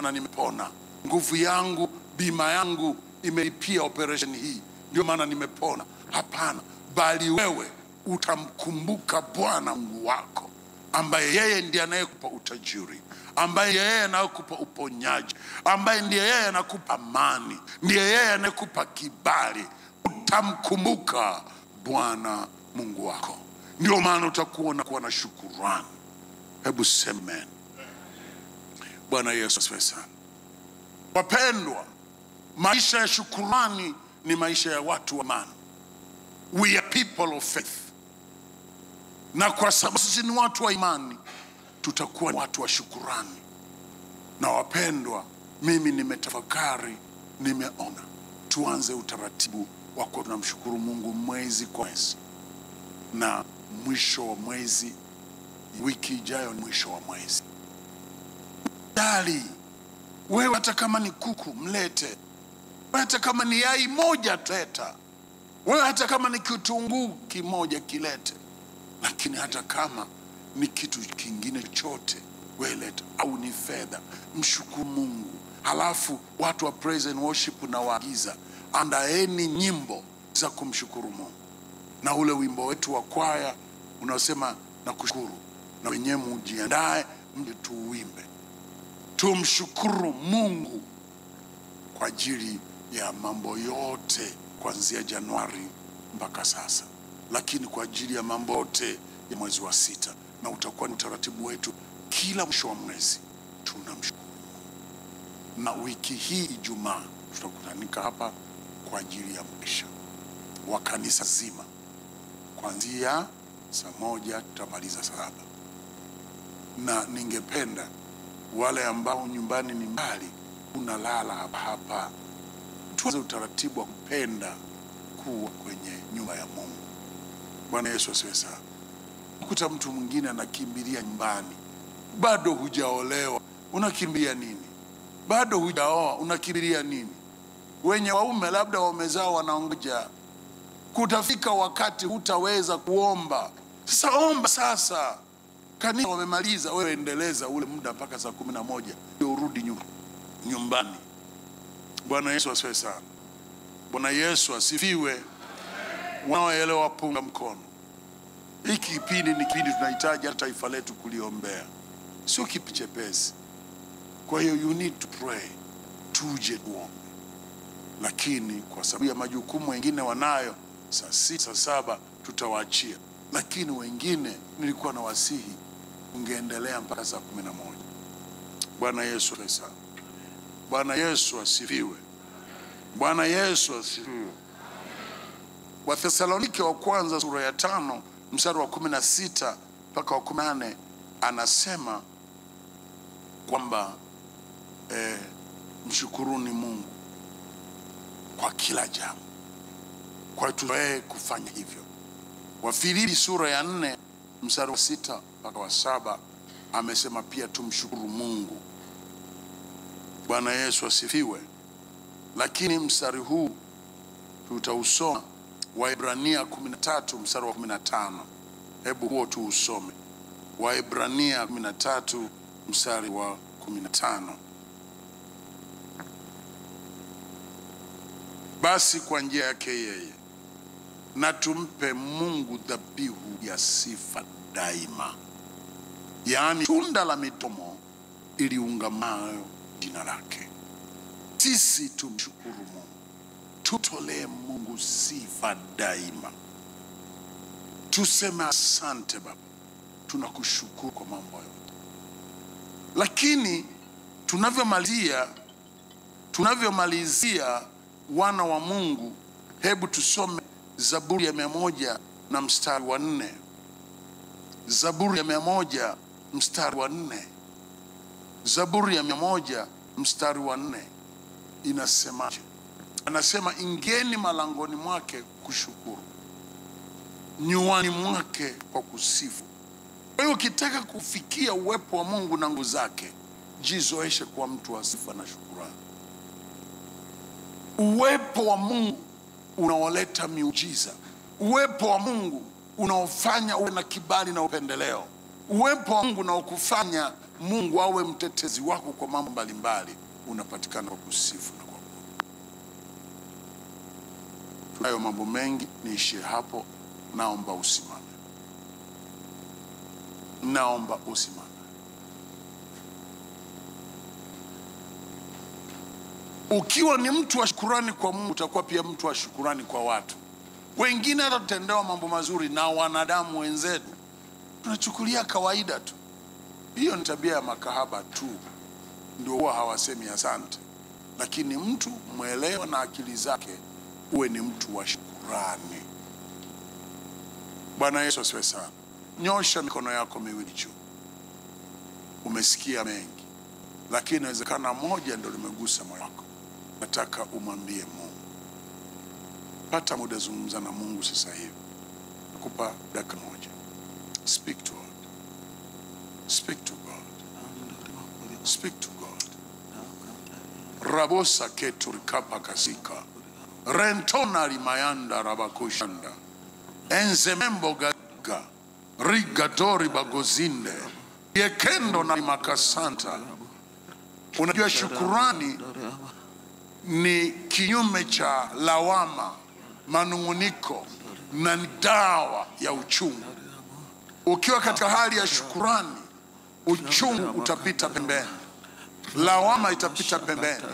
na nimepona. Nguvu yangu, bima yangu imeipia operation hii, ndio maana nimepona. Hapana, bali wewe utamkumbuka Bwana Mungu wako, ambaye yeye ndiye anayekupa utajiri, ambaye yeye anakupa uponyaji, ambaye ndiye yeye anakupa amani, ndiye yeye anakupa kibali. Utamkumbuka Bwana Mungu wako. Ndio maana utakuwa na shukrani. Hebu sema amen. Bwana Yesu asifiwe sana. Wapendwa, maisha ya shukrani ni maisha ya watu wa amani. We are people of faith. Na kwa sababu sisi ni watu wa imani, tutakuwa watu wa shukrani. Na wapendwa, mimi nimetafakari, nimeona tuanze utaratibu wa kuwa tunamshukuru Mungu mwezi kwa mwezi. Na mwisho wa mwezi, wiki ijayo ni mwisho wa mwezi. Dali, wewe hata kama ni kuku mlete. Wewe hata kama ni yai moja leta. Wewe hata kama ni kitunguu kimoja kilete. Lakini hata kama ni kitu kingine chochote wewe leta, au ni fedha, mshukuru Mungu. Halafu watu wa praise and worship na waagiza, andaeni nyimbo za kumshukuru Mungu. Na ule wimbo wetu wa kwaya unaosema na kushukuru, na wenyewe mjiandae mje tuuimbe. Tumshukuru Mungu kwa ajili ya mambo yote kuanzia Januari mpaka sasa, lakini kwa ajili ya mambo yote ya mwezi wa 6. na utakuwa ni taratibu wetu kila mwisho wa mwezi. Tunamshukuru. Na wiki hii Ijumaa tutakutanika hapa kwa ajili ya mkesha wa kanisa zima kuanzia saa 1 tutamaliza saa 7. Na ningependa wale ambao nyumbani ni mbali, unalala hapa, tuanze utaratibu wa kupenda kuwa kwenye nyumba ya Mungu. Bwana Yesu asifiwe sana. Kuta mtu mwingine anakimbilia nyumbani, bado hujaolewa, unakimbilia nini? Bado hujaoa, unakimbilia nini? Wenye waume labda wamezao wanaongoja, kutafika wakati hutaweza kuomba. Sasa omba sasa. Kanisa wamemaliza, wewe endeleza ule muda mpaka saa 11 ndio urudi nyumbani. Bwana Yesu asifiwe sana. Bwana Yesu asifiwe. Wanaoelewa punga mkono. Hiki kipindi ni kipindi tunahitaji hata taifa letu kuliombea. Sio kipi chepesi. Kwa hiyo you need to pray. Tuje tuombe. Lakini kwa sababu ya majukumu wengine wanayo, saa 6 saa 7 tutawaachia. Lakini wengine nilikuwa na wasihi ungeendelea mpaka saa 11. Bwana Yesu asifiwe sana. Bwana Yesu asifiwe. Bwana Yesu asifiwe. Wathesalonike wa kwanza sura ya 5 mstari wa 16 mpaka wa 18 anasema kwamba mshukuruni Mungu kwa kila jambo. Kwa tuwe kufanya hivyo. Wafilipi sura ya 4 mstari wa 6 mpaka wa 7 amesema pia tumshukuru Mungu. Bwana Yesu asifiwe. Lakini mstari huu tutausoma Waebrania 13 mstari wa 15. Hebu huo tuusome. Waebrania 13 mstari wa 15. Basi kwa njia yake yeye na tumpe Mungu dhabihu ya sifa daima, yaani tunda la midomo iliungamayo jina lake. Sisi tumshukuru Mungu, tutolee Mungu sifa daima. Tuseme asante Baba, tunakushukuru kwa mambo yote. Lakini tunavyomalizia wana wa Mungu, hebu tusome Zaburi ya 100 na mstari wa 4. Zaburi ya 100 mstari wa 4. Zaburi ya 100 mstari wa 4 inasemaje? Anasema ingeni malangoni mwake kushukuru, nyuani mwake kwa kusifu. Kwa hiyo ukitaka kufikia uwepo wa Mungu na nguvu zake, jizoeshe kuwa mtu wa sifa na shukrani. Uwepo wa Mungu unaoleta miujiza. Uwepo wa Mungu unaofanya uwe na kibali na upendeleo. Uwepo wa Mungu unaokufanya Mungu awe mtetezi wako kwa mambo mbalimbali, unapatikana kwa kusifu na kwa kuabudu. Tunayo mambo mengi, niishie hapo. Naomba usimame. Naomba usimame. Ukiwa ni mtu wa shukrani kwa Mungu, utakuwa pia mtu wa shukrani kwa watu wengine. Hata tutendewa mambo mazuri na wanadamu wenzetu, tunachukulia kawaida tu. Hiyo ni tabia ya makahaba tu, ndio huwa hawasemi asante. Lakini mtu mwelewa na akili zake, uwe ni mtu wa shukrani. Bwana Yesu asifiwe sana. Nyosha mikono yako miwili juu. Umesikia mengi, lakini inawezekana moja ndio limegusa moyo wako. Nataka umwambie Mungu. Pata muda, zungumza na Mungu sasa hivi. Nakupa dakika moja. Speak to God. Speak to God. Speak to God. Rabosa keturikapa kasika. Rentona limayanda rabakushanda. Enzemembo gaga. Rigatori bagozinde. Yekendo na makasanta. Unajua shukurani ni kinyume cha lawama, manunguniko na dawa ya uchungu. Ukiwa katika hali ya shukurani, uchungu utapita pembeni, lawama itapita pembeni,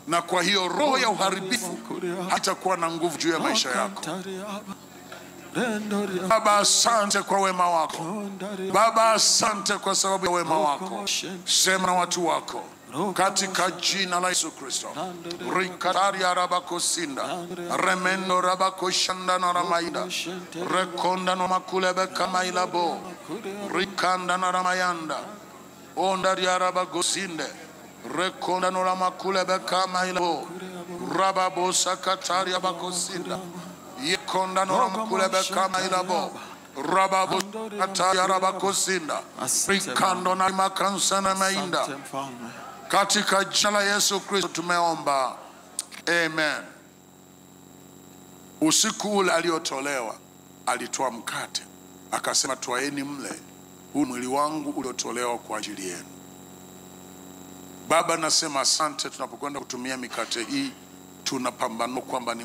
na kwa hiyo roho ya uharibifu hatakuwa na nguvu juu ya maisha yako. Baba, asante kwa wema wako. Baba, asante kwa sababu ya wema wako. Sema na watu wako katika jina la Yesu Kristo. Rikataria rabakosinda remendo rabakoshanda na ramaida rekonda no makulebe kama ilabo rikanda na ramayanda ondaria rabagosinde rekonda no ramakulebe kama ilabo rababosa kataria bakosinda yekonda no ramakulebe kama ilabo rababosa kataria rabakosinda rikando na makansa na mainda. Katika jina la Yesu Kristo tumeomba. Amen. Usiku ule aliotolewa, alitoa mkate, akasema twaeni mle, huu mwili wangu uliotolewa kwa ajili yenu. Baba, nasema asante tunapokwenda kutumia mikate hii, tunapambana kwamba ni